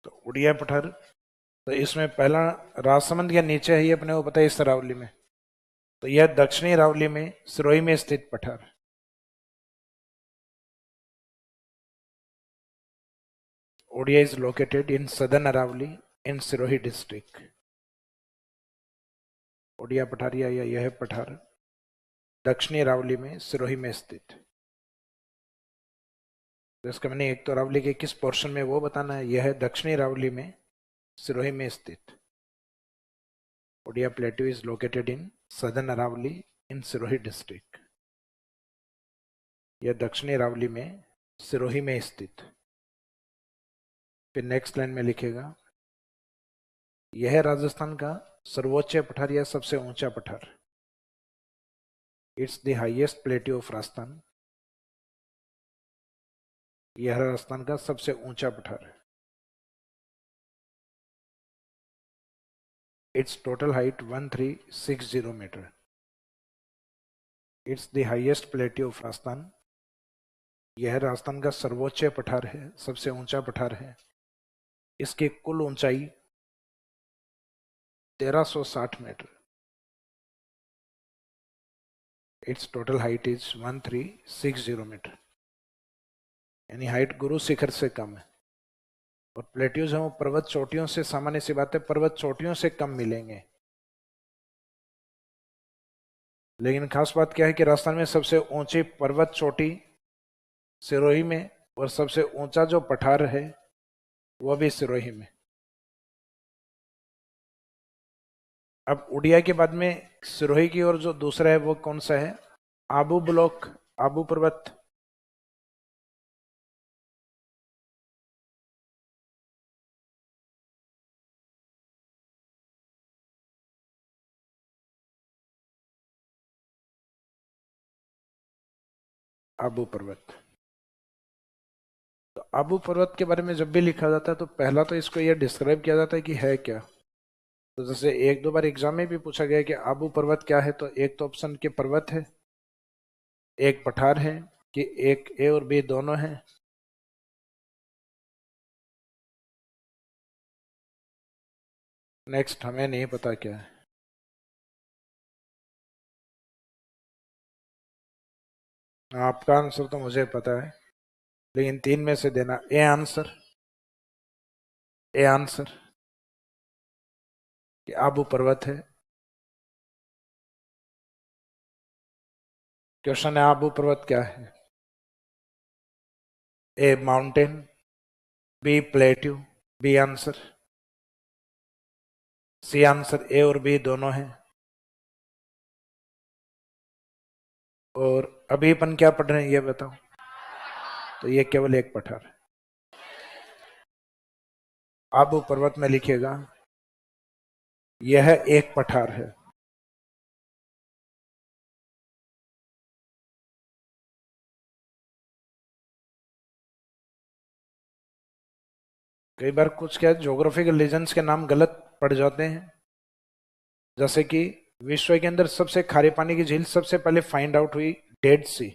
तो उड़िया पठार, तो इसमें पहला राजसमंद के नीचे है, ये अपने को पता है, इस अरावली में। तो यह दक्षिणी अरावली में सिरोही में स्थित पठार। Uriya is located in southern Aravalli in Sirohi district. Uriya पठारिया या यह पठार दक्षिणी अरावली में सिरोही में स्थित। तो इसका मैंने एक तो अरावली के किस पोर्शन में वो बताना है। यह है दक्षिणी अरावली में सिरोही में स्थित। Uriya plateau is located in southern Aravalli in Sirohi district. यह दक्षिणी अरावली में सिरोही में स्थित। फिर नेक्स्ट लाइन में लिखेगा, यह राजस्थान का सर्वोच्च पठार या सबसे ऊंचा पठार। It's the highest plateau of Rajasthan. यह राजस्थान का सबसे ऊंचा पठार है। It's total height 1360 metre. It's the highest plateau of Rajasthan. यह राजस्थान का सर्वोच्च पठार है, सबसे ऊंचा पठार है। इसकी कुल ऊंचाई 1360 metre. It's total height is 1360 metre, यानी हाइट गुरु शिखर से कम है। और प्लेट्यूज हैं वो पर्वत चोटियों से, सामान्य सी बात है, पर्वत चोटियों से कम मिलेंगे। लेकिन खास बात क्या है कि राजस्थान में सबसे ऊंची पर्वत चोटी सिरोही में, और सबसे ऊंचा जो पठार है वह भी सिरोही में। अब उड़िया के बाद में सिरोही की ओर जो दूसरा है वो कौन सा है, आबू ब्लॉक, आबू पर्वत। आबू पर्वत। तो आबू पर्वत के बारे में जब भी लिखा जाता है तो पहला तो इसको यह डिस्क्राइब किया जाता है कि है क्या। तो जैसे एक दो बार एग्जाम में भी पूछा गया कि आबू पर्वत क्या है, तो एक तो ऑप्शन के पर्वत है, एक पठार है, कि एक ए और बी दोनों है। नेक्स्ट हमें नहीं पता क्या है। आपका आंसर तो मुझे पता है, लेकिन 3 में से देना। ए आंसर, ए आंसर कि आबू पर्वत है, क्वेश्चन है आबू पर्वत क्या है? A mountain, B plateau, B answer, C answer. A और बी दोनों है। और अभी अपन क्या पढ़ रहे हैं ये बताओ। तो ये केवल एक पठार है। आबू पर्वत में लिखिएगा यह एक पठार है। कई बार कुछ क्या ज्योग्राफिकल रीजन्स के नाम गलत पड़ जाते हैं। जैसे कि विश्व के अंदर सबसे खारे पानी की झील सबसे पहले फाइंड आउट हुई डेड सी,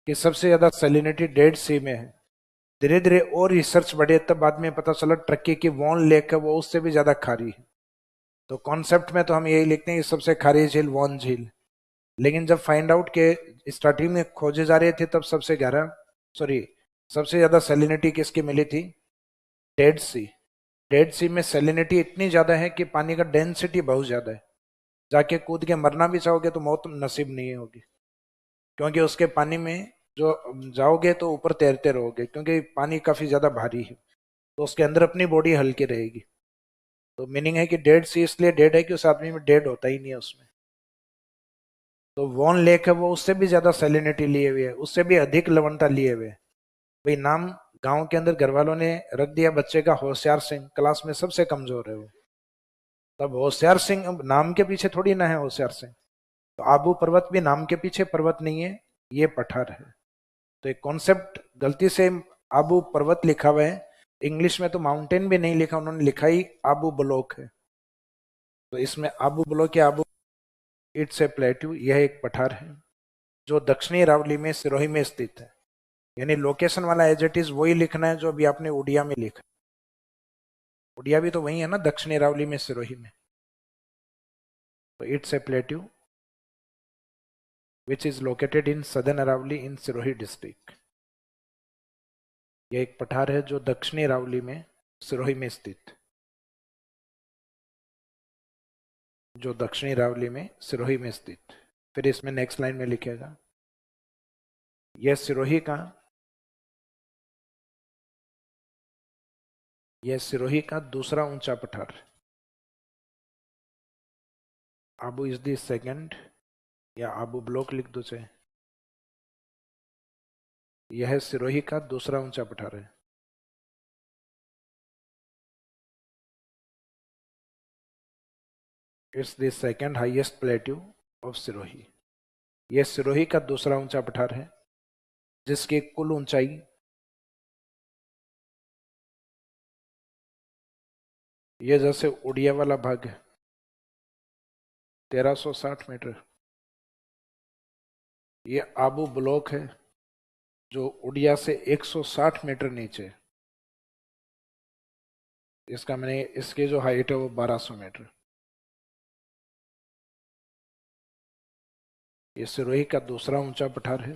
कि सबसे ज्यादा सैलिनिटी डेड सी में है। धीरे धीरे और रिसर्च बढ़े तब बाद में पता चला ट्रकी की वॉन लेक है वो उससे भी ज्यादा खारी है। तो कॉन्सेप्ट में तो हम यही लिखते हैं कि सबसे खारी झील वॉन झील। लेकिन जब फाइंड आउट के स्टार्टिंग में खोजे जा रहे थे तब सबसे गहरा, सॉरी, सबसे ज्यादा सैलिनिटी किसकी मिली थी? डेड सी। डेड सी में सैलिनिटी इतनी ज्यादा है कि पानी का डेंसिटी बहुत ज्यादा है। जाके कूद के मरना भी चाहोगे तो मौत नसीब नहीं होगी, क्योंकि उसके पानी में जो जाओगे तो ऊपर तैरते रहोगे, क्योंकि पानी काफी ज्यादा भारी है। तो उसके अंदर अपनी बॉडी हल्की रहेगी। तो मीनिंग है कि डेड सी इसलिए डेड है कि उस आदमी में डेड होता ही नहीं है उसमें। तो वॉन लेक है वो उससे भी ज्यादा सैलिनिटी लिए हुए है, उससे भी अधिक लवणता लिए हुए है। भाई नाम गांव के अंदर घर वालों ने रख दिया बच्चे का होशियार सिंह, क्लास में सबसे कमजोर है वो। तब होशियार सिंह अब नाम के पीछे थोड़ी ना है होशियार सिंह। तो आबू पर्वत भी नाम के पीछे पर्वत नहीं है, ये पठार है। तो एक कॉन्सेप्ट गलती से आबू पर्वत लिखा हुआ है। इंग्लिश में तो माउंटेन भी नहीं लिखा, उन्होंने लिखा ही आबू ब्लॉक है। तो इसमें आबू ब्लॉक या आबू, इट्स ए प्लेट्यू, यह एक पठार है जो दक्षिणी अरावली में सिरोही में स्थित है। यानी लोकेशन वाला एज इट इज वही लिखना है जो अभी आपने उड़िया में लिखा। उड़िया भी तो वही है ना, दक्षिणी अरावली में सिरोही में। तो it's a plateau which is located in southern Aravalli in Sirohi district. यह एक पठार है जो दक्षिणी अरावली में सिरोही में स्थित, जो दक्षिणी अरावली में सिरोही में स्थित। फिर इसमें नेक्स्ट लाइन में लिखेगा यह सिरोही का, यह सिरोही का दूसरा ऊंचा पठार। आबू इज द सेकंड, या आबू ब्लॉक लिख दो चाहे। यह सिरोही का दूसरा ऊंचा पठार है। It's the second highest plateau of Sirohi. यह सिरोही का दूसरा ऊंचा पठार है जिसकी कुल ऊंचाई, ये जैसे उड़िया वाला भाग है 1360 मीटर, ये आबू ब्लॉक है जो उड़िया से 160 मीटर नीचे। इसका मैंने इसकी जो हाइट है वो 1200 मीटर। ये सिरोही का दूसरा ऊंचा पठार है।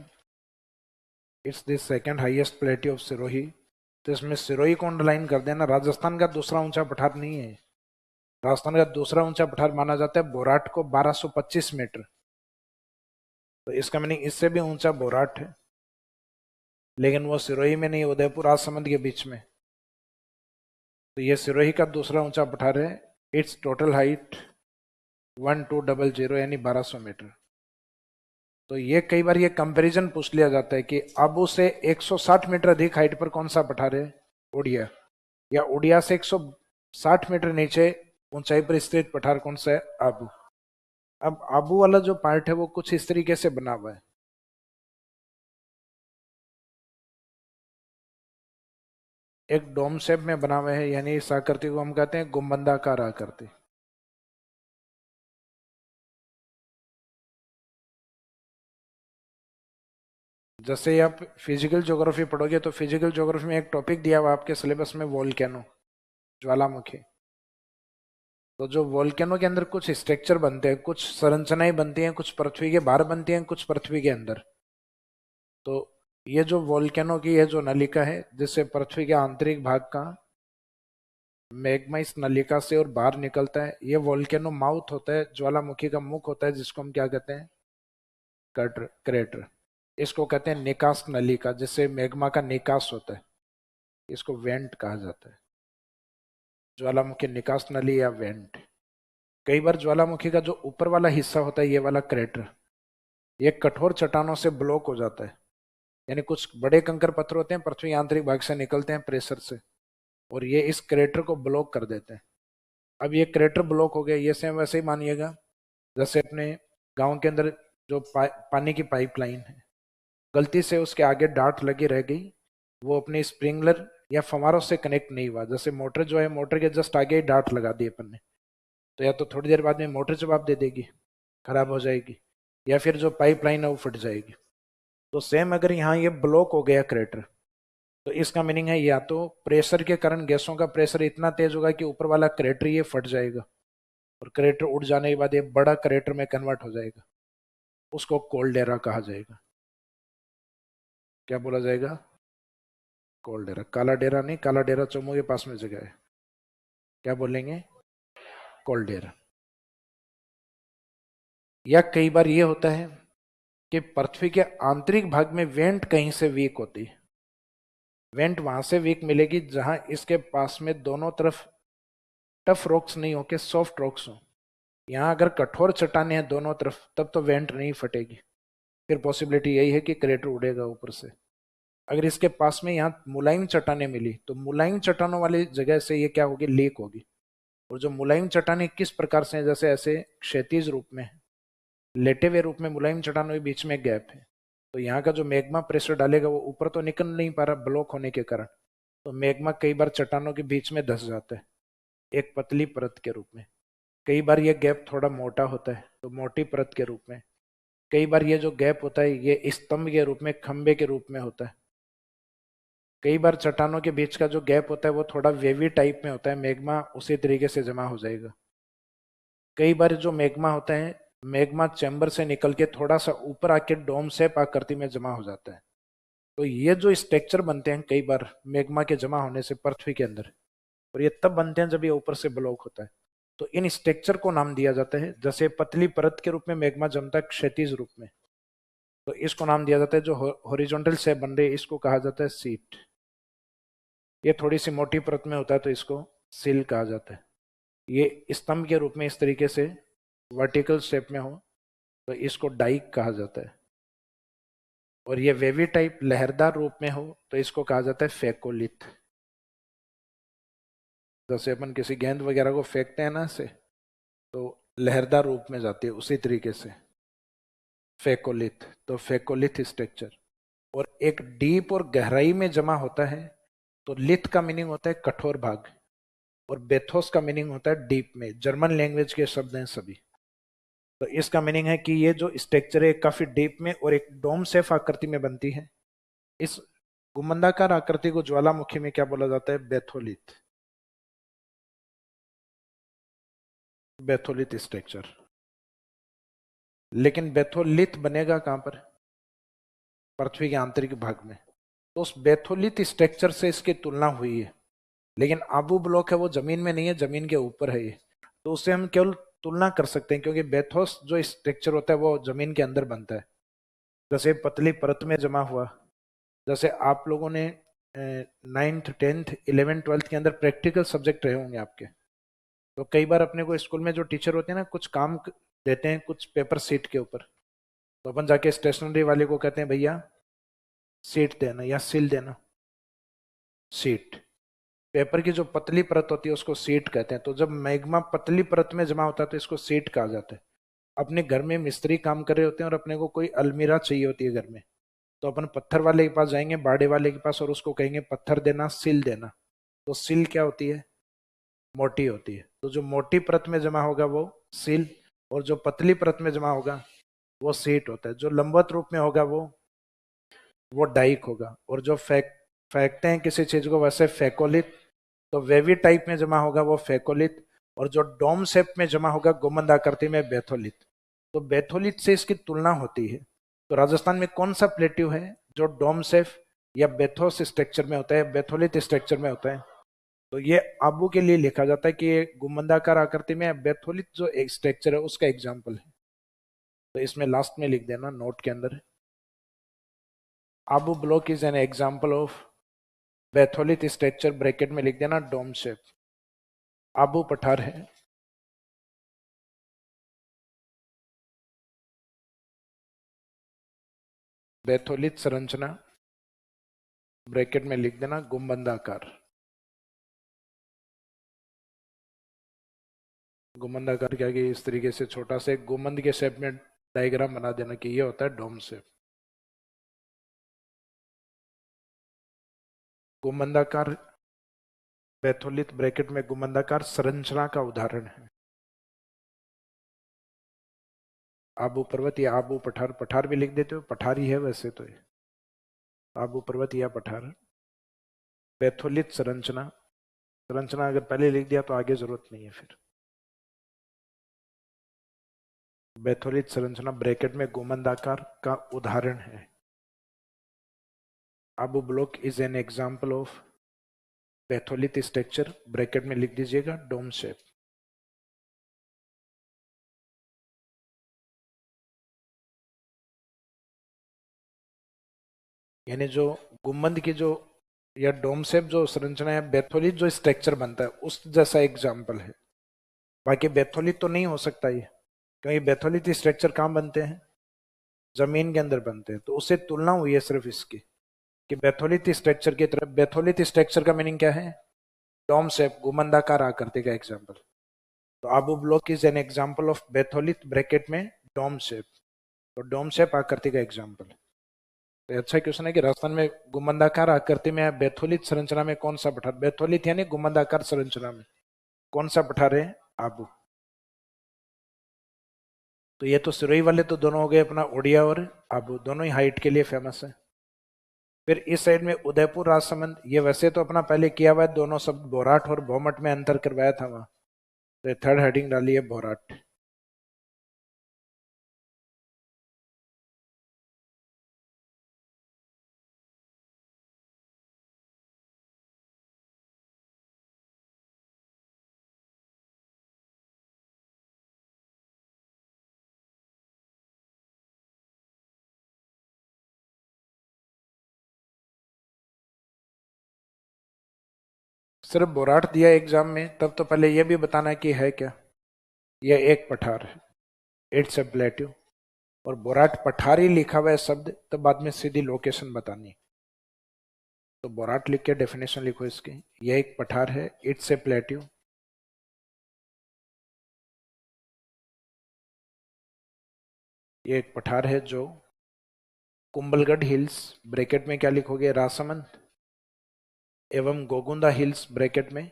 It's the second highest plateau of Sirohi. तो इसमें सिरोही को अंडरलाइन कर देना। राजस्थान का दूसरा ऊंचा पठार नहीं है। राजस्थान का दूसरा ऊंचा पठार माना जाता है बोराट को 1225 मीटर। तो इसका मीनिंग इससे भी ऊंचा बोराट है, लेकिन वो सिरोही में नहीं, उदयपुर राजसमंद के बीच में। तो ये सिरोही का दूसरा ऊंचा पठार है। इट्स टोटल हाइट 1200 यानी 1200 मीटर। तो ये कई बार ये कंपैरिजन पूछ लिया जाता है कि आबू से 160 मीटर अधिक हाइट पर कौन सा पठार है? उड़िया। या उड़िया से 160 मीटर नीचे ऊंचाई पर स्थित पठार कौन सा है? आबू। अब आबू वाला जो पार्ट है वो कुछ इस तरीके से बना हुआ है। एक डोम शेप में बना हुआ है, यानी इस आकृति को हम कहते हैं गुंबदाकार आकृति। जैसे आप फिजिकल ज्योग्राफी पढ़ोगे तो फिजिकल ज्योग्राफी में एक टॉपिक दिया हुआ आपके सिलेबस में, वोल्केनो, ज्वालामुखी। तो जो वोल्केनो के अंदर कुछ स्ट्रक्चर बनते हैं, कुछ संरचनाएं बनती हैं, कुछ पृथ्वी के बाहर बनती हैं, कुछ पृथ्वी के अंदर। तो ये जो वोल्केनो की ये जो नलिका है जिससे पृथ्वी के आंतरिक भाग का मैग्मा इस नलिका से और बाहर निकलता है, ये वोल्केनो माउथ होता है, ज्वालामुखी का मुख होता है, जिसको हम क्या कहते हैं? क्रेटर। इसको कहते हैं निकास नली का, जिससे मैग्मा का निकास होता है, इसको वेंट कहा जाता है। ज्वालामुखी निकास नली या वेंट। कई बार ज्वालामुखी का जो ऊपर वाला हिस्सा होता है, ये वाला क्रेटर, ये कठोर चट्टानों से ब्लॉक हो जाता है। यानी कुछ बड़े कंकर पत्थर होते हैं, पृथ्वी आंतरिक भाग से निकलते हैं प्रेशर से, और ये इस क्रेटर को ब्लॉक कर देते हैं। अब ये क्रेटर ब्लॉक हो गया, ये सेम वैसे ही मानिएगा जैसे अपने गांव के अंदर जो पानी की पाइपलाइन है, गलती से उसके आगे डार्ट लगी रह गई, वो अपने स्प्रिंगलर या फवारों से कनेक्ट नहीं हुआ। जैसे मोटर जो है, मोटर के जस्ट आगे ही डार्ट लगा दी अपन ने, तो या तो थोड़ी देर बाद में मोटर जवाब दे देगी, खराब हो जाएगी, या फिर जो पाइपलाइन है वो फट जाएगी। तो सेम अगर यहाँ ये ब्लॉक हो गया क्रेटर, तो इसका मीनिंग है या तो प्रेशर के कारण गैसों का प्रेशर इतना तेज होगा कि ऊपर वाला क्रेटर ये फट जाएगा, और क्रेटर उड़ जाने के बाद ये बड़ा क्रेटर में कन्वर्ट हो जाएगा, उसको कोल्डेरा कहा जाएगा। क्या बोला जाएगा? कोल्डेरा। काला डेरा नहीं, काला डेरा चोमू के पास में जगह है। क्या बोलेंगे? कोल्डेरा। या कई बार ये होता है कि पृथ्वी के आंतरिक भाग में वेंट कहीं से वीक होती है। वेंट वहां से वीक मिलेगी जहां इसके पास में दोनों तरफ टफ रॉक्स नहीं हो के सॉफ्ट रॉक्स हो। यहाँ अगर कठोर चट्टाने हैं दोनों तरफ, तब तो वेंट नहीं फटेगी, फिर पॉसिबिलिटी यही है कि क्रेटर उड़ेगा ऊपर से। अगर इसके पास में यहाँ मुलायम चट्टाने मिली, तो मुलायम चट्टानों वाली जगह से ये क्या होगी? लीक होगी। और जो मुलायम चट्टाने किस प्रकार से हैं? जैसे ऐसे क्षैतिज रूप में, लेटे हुए रूप में मुलायम चट्टानों के बीच में गैप है, तो यहाँ का जो मैग्मा प्रेशर डालेगा वो ऊपर तो निकल नहीं पा रहा ब्लॉक होने के कारण, तो मैग्मा कई बार चट्टानों के बीच में धंस जाता है एक पतली परत के रूप में। कई बार ये गैप थोड़ा मोटा होता है तो मोटी परत के रूप में। कई बार ये जो गैप होता है ये स्तंभ के रूप में, खंबे के रूप में होता है। कई बार चट्टानों के बीच का जो गैप होता है वो थोड़ा वेवी टाइप में होता है, मैग्मा उसी तरीके से जमा हो जाएगा। कई बार जो मैग्मा होता है, मैग्मा चैम्बर से निकल के थोड़ा सा ऊपर आके डोम शेप आकृति में जमा हो जाता है। तो ये जो स्ट्रक्चर बनते हैं कई बार मैग्मा के जमा होने से पृथ्वी के अंदर, और ये तब बनते हैं जब ये ऊपर से ब्लॉक होता है। तो इन स्ट्रक्चर को नाम दिया जाता है, जैसे पतली परत के रूप में मैग्मा जमता है क्षैतिज रूप में, तो इसको नाम दिया जाता है जो हॉरिजॉन्टल शेप बन रही है, इसको कहा जाता है सीट। ये थोड़ी सी मोटी परत में होता है तो इसको सिल कहा जाता है। ये स्तंभ के रूप में इस तरीके से वर्टिकल शेप में हो तो इसको डाइक कहा जाता है, और ये वेवी टाइप लहरदार रूप में हो तो इसको कहा जाता है फेकोलिथ। जैसे अपन किसी गेंद वगैरह को फेंकते हैं ना से, तो लहरदार रूप में जाती है, उसी तरीके से फेकोलिथ। तो फेकोलिथ स्ट्रक्चर। और एक डीप और गहराई में जमा होता है, तो लिथ का मीनिंग होता है कठोर भाग, और बेथोस का मीनिंग होता है डीप में। जर्मन लैंग्वेज के शब्द हैं सभी। तो इसका मीनिंग है कि ये जो स्ट्रक्चर है काफी डीप में और एक डोम शेप आकृति में बनती है। इस गुमंदाकार आकृति को ज्वालामुखी में क्या बोला जाता है? बेथोलिथ। बेथोलिथ स्ट्रक्चर। लेकिन बेथोलिथ बनेगा कहां पर? पृथ्वी के आंतरिक भाग में। तो उस बेथोलिथ स्ट्रक्चर से इसकी तुलना हुई है, लेकिन आबू ब्लॉक है वो जमीन में नहीं है, जमीन के ऊपर है ये। तो उससे हम केवल तुलना कर सकते हैं, क्योंकि बेथोस जो स्ट्रक्चर होता है वो जमीन के अंदर बनता है, जैसे पतली परत में जमा हुआ। जैसे आप लोगों ने 9th 10th 11th 12th के अंदर प्रैक्टिकल सब्जेक्ट रहे होंगे आपके, तो कई बार अपने को स्कूल में जो टीचर होते हैं ना, कुछ काम देते हैं कुछ पेपर सीट के ऊपर, तो अपन जाके स्टेशनरी वाले को कहते हैं भैया सीट देना या सील देना। सीट, पेपर की जो पतली परत होती है उसको सीट कहते हैं। तो जब मैग्मा पतली परत में जमा होता है तो इसको सीट कहा जाता है। अपने घर में मिस्त्री काम कर रहे होते हैं और अपने को कोई अलमीरा चाहिए होती है घर में, तो अपन पत्थर वाले के पास जाएंगे, बाड़े वाले के पास, और उसको कहेंगे पत्थर देना, सिल देना। तो सिल क्या होती है? मोटी होती है। तो जो मोटी परत में जमा होगा वो सिल, और जो पतली परत में जमा होगा वो सीट होता है। जो लंबवत रूप में होगा वो डाइक होगा। और जो फेंकते हैं किसी चीज को, वैसे फेकोलिथ। तो वेवी टाइप में जमा होगा वो फेकोलिथ, और जो डोम शेप में जमा होगा गुंबद आकृति में, बेथोलिथ। तो बेथोलिथ से इसकी तुलना होती है। तो राजस्थान में कौन सा प्लेट्यू है जो डोम शेप या बेथोस स्ट्रक्चर में होता है, बेथोलिथ स्ट्रक्चर में होता है? तो ये आबू के लिए लिखा जाता है कि ये गुंबदाकार आकृति में बेथोलिथ जो एक स्ट्रक्चर है उसका एग्जाम्पल है। तो इसमें लास्ट में लिख देना नोट के अंदर, Abu block is an example of batholith structure, bracket में लिख देना डोम शेप। आबू पठार है, बैथोलिथ संरचना, ब्रैकेट में लिख देना गुंबदाकार। गुंबदाकार क्या कि इस तरीके से छोटा सा एक गुंबद के शेप में डायग्राम बना देना कि ये होता है डोम शेप। गुंबदाकार बैथोलिथ ब्रैकेट में गुंबदाकार संरचना का उदाहरण है। आबू पर्वत या आबू पठार, पठार भी लिख देते हो, पठार ही है वैसे तो ये, आबू पर्वत या पठार। बैथोलिथ संरचना, संरचना अगर पहले लिख दिया तो आगे जरूरत नहीं है फिर। बैथोलिथ संरचना ब्रैकेट में गुंबदाकार का उदाहरण है। Abu block is an example of batholith structure, bracket में लिख दीजिएगा डोम शेप। यानी जो गुंबद की जो या डोम शेप जो संरचना है, बैथोलिथ जो स्ट्रक्चर बनता है उस जैसा एग्जाम्पल है। बाकी बैथोलिथ तो नहीं हो सकता ये, क्योंकि बैथोलिथ स्ट्रक्चर कहाँ बनते हैं, जमीन के अंदर बनते हैं। तो उससे तुलना हुई है सिर्फ इसकी कि बैथोलिथ स्ट्रक्चर की तरफ। बैथोलिथ स्ट्रक्चर का मीनिंग क्या है, डोम शेप, गुंबदाकार आकृति का एग्जाम्पल। तो Abu block is an example of batholith bracket में डोम शेप, तो डोम शेप आकृति का एग्जाम्पल। तो अच्छा क्वेश्चन है कि राजस्थान में गुंबदाकार आकृति में बैथोलिथ संरचना में कौन सा पठार, बैथोलिथ यानी गुंबदाकार संरचना में कौन सा पठार है, आबू। तो ये तो सिरोही वाले तो दोनों हो गए अपना, ओडिया और आबू, दोनों ही हाइट के लिए फेमस है। फिर इस साइड में उदयपुर राजसमंद, ये वैसे तो अपना पहले किया हुआ है, दोनों शब्द बोराट और भौमट में अंतर करवाया था वहां, तो थर्ड हेडिंग डाली है बोराट। सिर्फ बोराट दिया एग्जाम में, तब तो पहले यह भी बताना कि है क्या, यह एक पठार है, इट्स अ प्लेट्यू। और बोराट पठारी लिखा हुआ है शब्द, तो बाद में सीधी लोकेशन बतानी। तो बोराट लिख के डेफिनेशन लिखो इसकी, यह एक पठार है, इट्स ए प्लेट्यू। ये एक पठार है जो कुंभलगढ़ हिल्स, ब्रैकेट में क्या लिखोगे, राजसमंद, एवं गोगुंदा हिल्स, ब्रैकेट में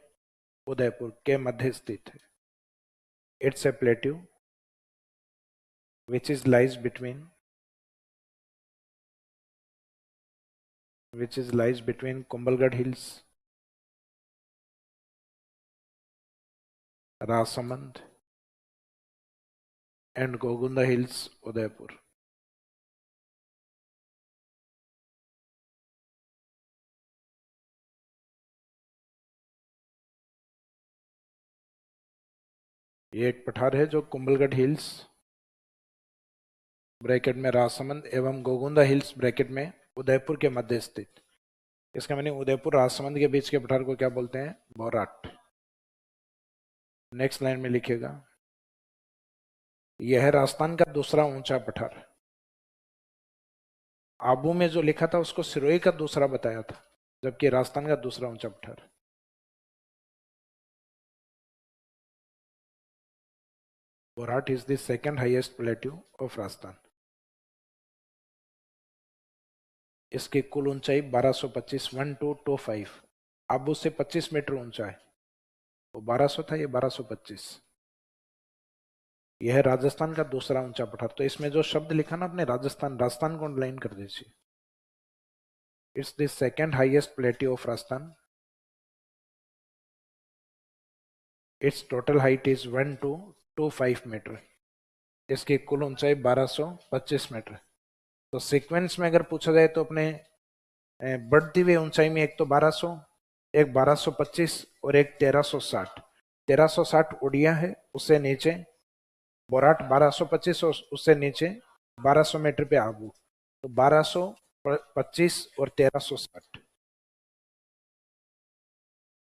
उदयपुर के मध्य स्थित है। It's a plateau which is lies between Kumbhalgarh Hills, Rasamand and Gogunda Hills, Udaipur. ये एक पठार है जो कुंभलगढ़ हिल्स, ब्रैकेट में राजसमंद, एवं गोगुंदा हिल्स, ब्रैकेट में उदयपुर के मध्य स्थित। इसका मैंने उदयपुर राजसमंद के बीच के पठार को क्या बोलते हैं, बोराट। नेक्स्ट लाइन में लिखिएगा, यह है राजस्थान का दूसरा ऊंचा पठार। आबू में जो लिखा था उसको सिरोही का दूसरा बताया था, जबकि राजस्थान का दूसरा ऊंचा पठार। Borat is the second highest plateau of Rajasthan. इसकी कुल ऊंचाई 1225, 1225। आबू से 25 मीटर ऊंचा है, वो 1200 था, ये 1225। यह है राजस्थान का दूसरा ऊंचा पठार। तो इसमें जो शब्द लिखा ना अपने राजस्थान, राजस्थान को अंडरलाइन कर दीजिए। It's the second highest plateau of Rajasthan. It's total height is 1225 metre. इसकी कुल ऊंचाई 1225 मीटर। तो सीक्वेंस में अगर पूछा जाए तो अपने बढ़ती हुई ऊंचाई में एक तो 1200, एक 1225 और एक 1360। 1360 उड़िया है, उससे नीचे बोराट 1225 और उससे नीचे 1200 मीटर पे आबू, तो 1225 और 1360।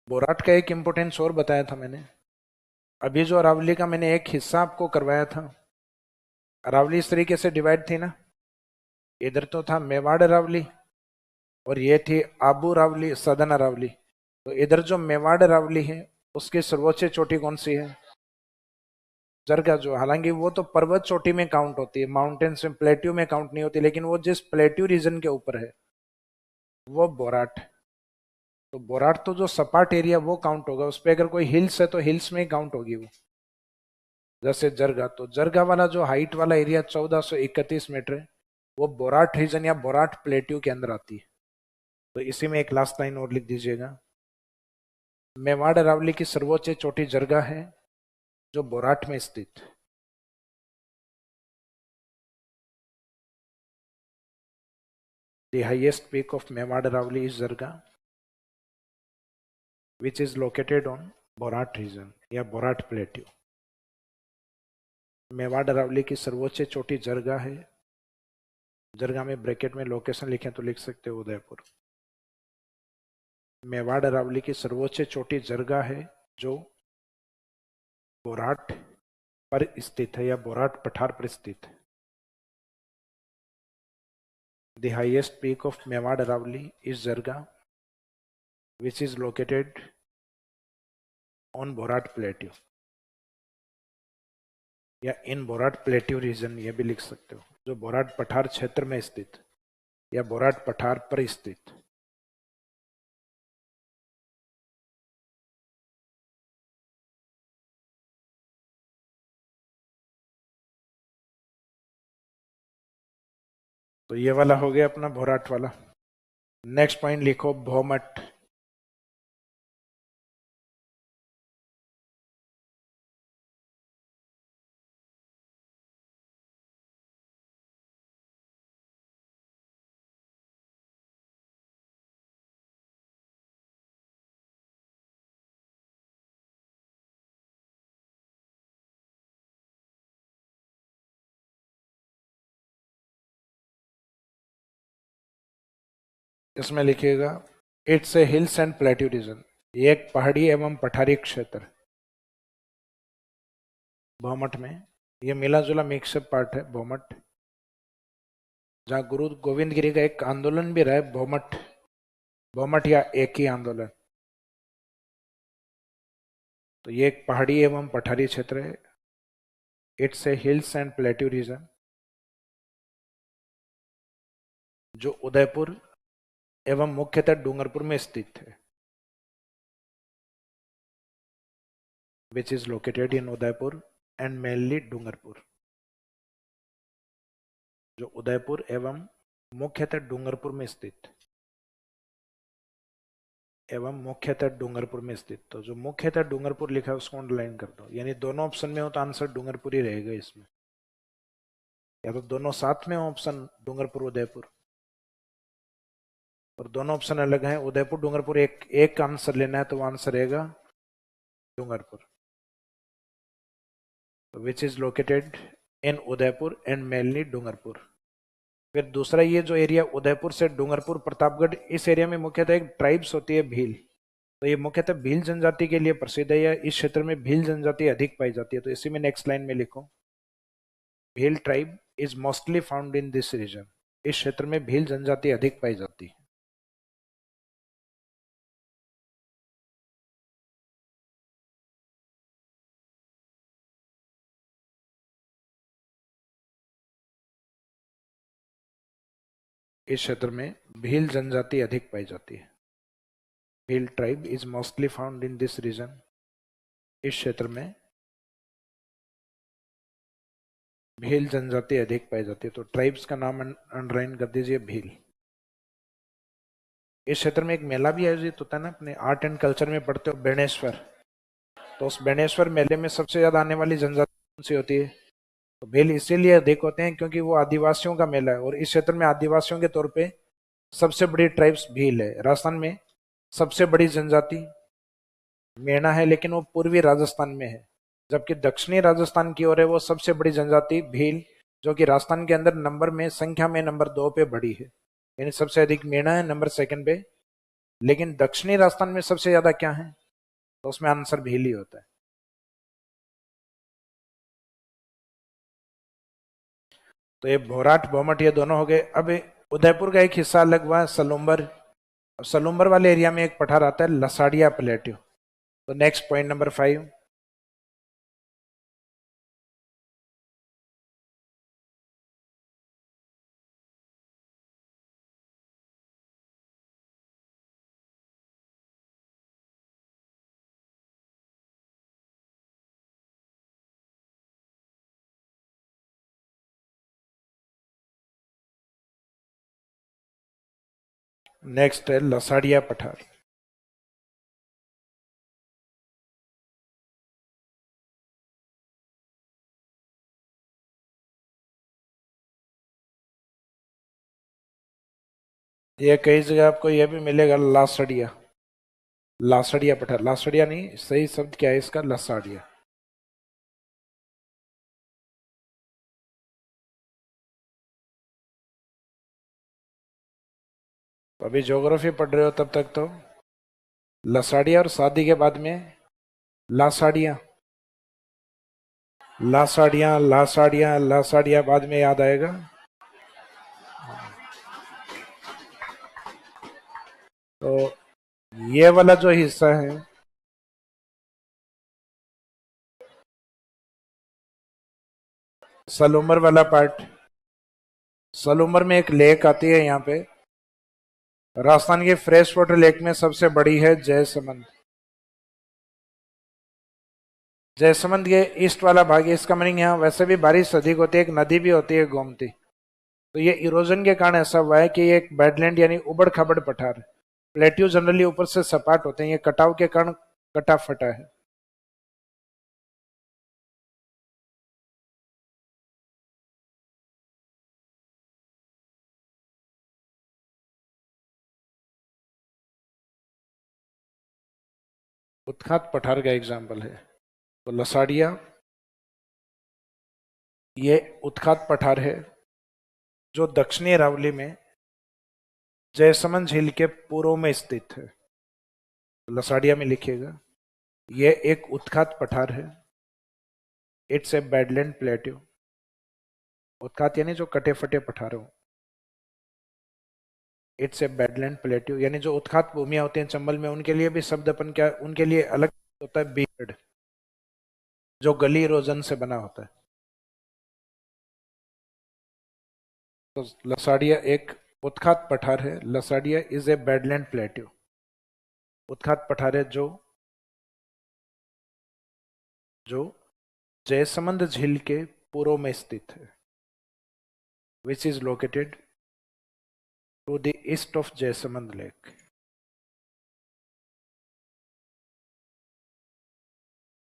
बोराट का एक इंपोर्टेंस और बताया था मैंने, अभी जो अरावली का मैंने एक हिस्सा आपको करवाया था, अरावली इस तरीके से डिवाइड थी ना, इधर तो था मेवाड़ अरावली और ये थी आबू रावली, सदन अरावली। तो इधर जो मेवाड़ अरावली है उसकी सर्वोच्च चोटी कौन सी है? जरगा जो, हालांकि वो तो पर्वत चोटी में काउंट होती है, माउंटेन्स में, प्लेट्यू में काउंट नहीं होती, लेकिन वो जिस प्लेट्यू रीजन के ऊपर है वो बोराट। तो बोराट तो जो सपाट एरिया वो काउंट होगा, उस पर अगर कोई हिल्स है तो हिल्स में ही काउंट होगी वो। जैसे जरगा, तो जरगा वाला जो हाइट वाला एरिया 1431 मीटर है, वो बोराट रीजन या बोराट प्लेट्यू के अंदर आती है। तो इसी में एक लास्ट लाइन और लिख दीजिएगा, मेवाड़ अरावली की सर्वोच्च चोटी जरगा है जो बोराट में स्थित। The highest peak of Mewad Aravali is Zarga, which is located on Borat region या बोराट प्लेट्यू। मेवाड़ अरावली की सर्वोच्च चोटी जरगा है, जरगा में ब्रैकेट में लोकेशन लिखें तो लिख सकते हो उदयपुर। मेवाड़ अरावली की सर्वोच्च चोटी जरगा है जो बोराट पर स्थित है या बोराट पठार पर स्थित है। The highest peak of Mewad Aravali is Zarga, which is located on Borat Plateau या इन बोराट प्लेट्यू रीजन, ये भी लिख सकते हो, जो बोराट पठार क्षेत्र में स्थित या बोराट पठार पर स्थित। तो ये वाला हो गया अपना बोराट वाला। नेक्स्ट पॉइंट लिखो भौमट। इसमें लिखिएगा it's a hills and plateau region, ये एक पहाड़ी एवं पठारी क्षेत्र। भौमट में ये मिला जुला मिक्सअप पार्ट है भौमट, जहाँ गुरु गोविंद गिरी का एक आंदोलन भी रहा है भौमट, भौमट या एक ही आंदोलन। तो ये एक पहाड़ी एवं पठारी क्षेत्र है। It's A hills and plateau region जो उदयपुर एवं मुख्यतः डूंगरपुर में स्थित है, which is located in Udaipur and mainly Dungarpur, जो उदयपुर एवं मुख्यतः डूंगरपुर में स्थित, एवं मुख्यतः डूंगरपुर में स्थित। तो जो मुख्यतः डूंगरपुर लिखा है उसको अंडरलाइन कर दो, यानी दोनों ऑप्शन में हो तो आंसर डूंगरपुर ही रहेगा इसमें, या तो दोनों साथ में हो ऑप्शन डूंगरपुर उदयपुर, और दोनों ऑप्शन अलग हैं उदयपुर डूंगरपुर, एक एक आंसर लेना है तो वो आंसर रहेगा डूंगरपुर, विच is located in Udaipur and mainly Dungarpur. फिर दूसरा ये जो एरिया उदयपुर से डूंगरपुर प्रतापगढ़, इस एरिया में मुख्यतः एक ट्राइब्स होती है भील, तो ये मुख्यतः भील जनजाति के लिए प्रसिद्ध है, या इस क्षेत्र में भील जनजाति अधिक पाई जाती है। तो इसी में नेक्स्ट लाइन में लिखो Bhil tribe is mostly found in this region, इस क्षेत्र में भील जनजाति अधिक पाई जाती है। इस क्षेत्र में भील जनजाति अधिक पाई जाती है। Bhil tribe is mostly found in this region, इस क्षेत्र में भील जनजाति अधिक पाई जाती है। तो ट्राइब्स का नाम अंडरलाइन कर दीजिए भील। इस क्षेत्र में एक मेला भी आयोजित होता है ना, अपने आर्ट एंड कल्चर में पढ़ते हो बेणेश्वर, तो उस बेणेश्वर मेले में सबसे ज्यादा आने वाली जनजाति कौन सी होती है? तो भील इसीलिए अधिक होते हैं क्योंकि वो आदिवासियों का मेला है, और इस क्षेत्र में आदिवासियों के तौर पे सबसे बड़ी ट्राइब्स भील है। राजस्थान में सबसे बड़ी जनजाति मेणा है, लेकिन वो पूर्वी राजस्थान में है, जबकि दक्षिणी राजस्थान की ओर है वो सबसे बड़ी जनजाति भील, जो कि राजस्थान के अंदर नंबर में, संख्या में नंबर 2 पे बड़ी है, यानी सबसे अधिक मीणा है नंबर सेकंड पे। लेकिन दक्षिणी राजस्थान में सबसे ज्यादा क्या है, तो उसमें आंसर भील ही होता है। तो ये भोराट भोमट ये दोनों हो गए। अब उदयपुर का एक हिस्सा अलग हुआ है, सलूम्बर। सलूम्बर वाले एरिया में एक पठार आता है लसाड़िया प्लेट्यू। तो नेक्स्ट पॉइंट नंबर 5। नेक्स्ट है लसाड़िया पठार। ये कई जगह आपको ये भी मिलेगा लासड़िया। लासड़िया पठार, लासड़िया नहीं, सही शब्द क्या है इसका, लसाड़िया। तो अभी ज्योग्राफी पढ़ रहे हो तब तक तो लसाड़िया और शादी के बाद में लासाड़िया, लासाड़िया लासाड़िया लासाड़िया बाद में याद आएगा। तो ये वाला जो हिस्सा है, सलूमर वाला पार्ट, सलूमर में एक लेक आती है यहाँ पे, राजस्थान की फ्रेश वाटर लेक में सबसे बड़ी है जयसमंद। जयसमंद के ईस्ट वाला भाग है, इसका मीनिंग यहाँ वैसे भी बारिश अधिक होती है, एक नदी भी होती है गोमती। तो ये इरोजन के कारण ऐसा हुआ है कि ये एक बेडलैंड यानी उबड़ खाबड़ पठार है। प्लेट्यू जनरली ऊपर से सपाट होते हैं, ये कटाव के कारण कटा फटा है। उत्खात पठार का एग्जाम्पल है तो लसाड़िया, ये उत्खात पठार है जो दक्षिणी अरावली में जयसमंद झील के पूर्व में स्थित है। लसाड़िया में लिखिएगा, ये एक उत्खात पठार है। It's a badland plateau. उत्खात यानी जो कटे फटे पठार हो। इट्स ए बेडलैंड प्लेट्यू यानी जो उत्खात भूमिया होती हैं चंबल में, उनके लिए भी शब्द अपन क्या, उनके लिए अलग होता है बीड, जो गली रोजन से बना होता है। तो लसाड़िया एक उत्खात पठार है। Lasadiya is a badland plateau, उत्खात पठार है जो जो जयसमंद झील के पूर्व में स्थित है, which is located to the east of Jaisamand lake.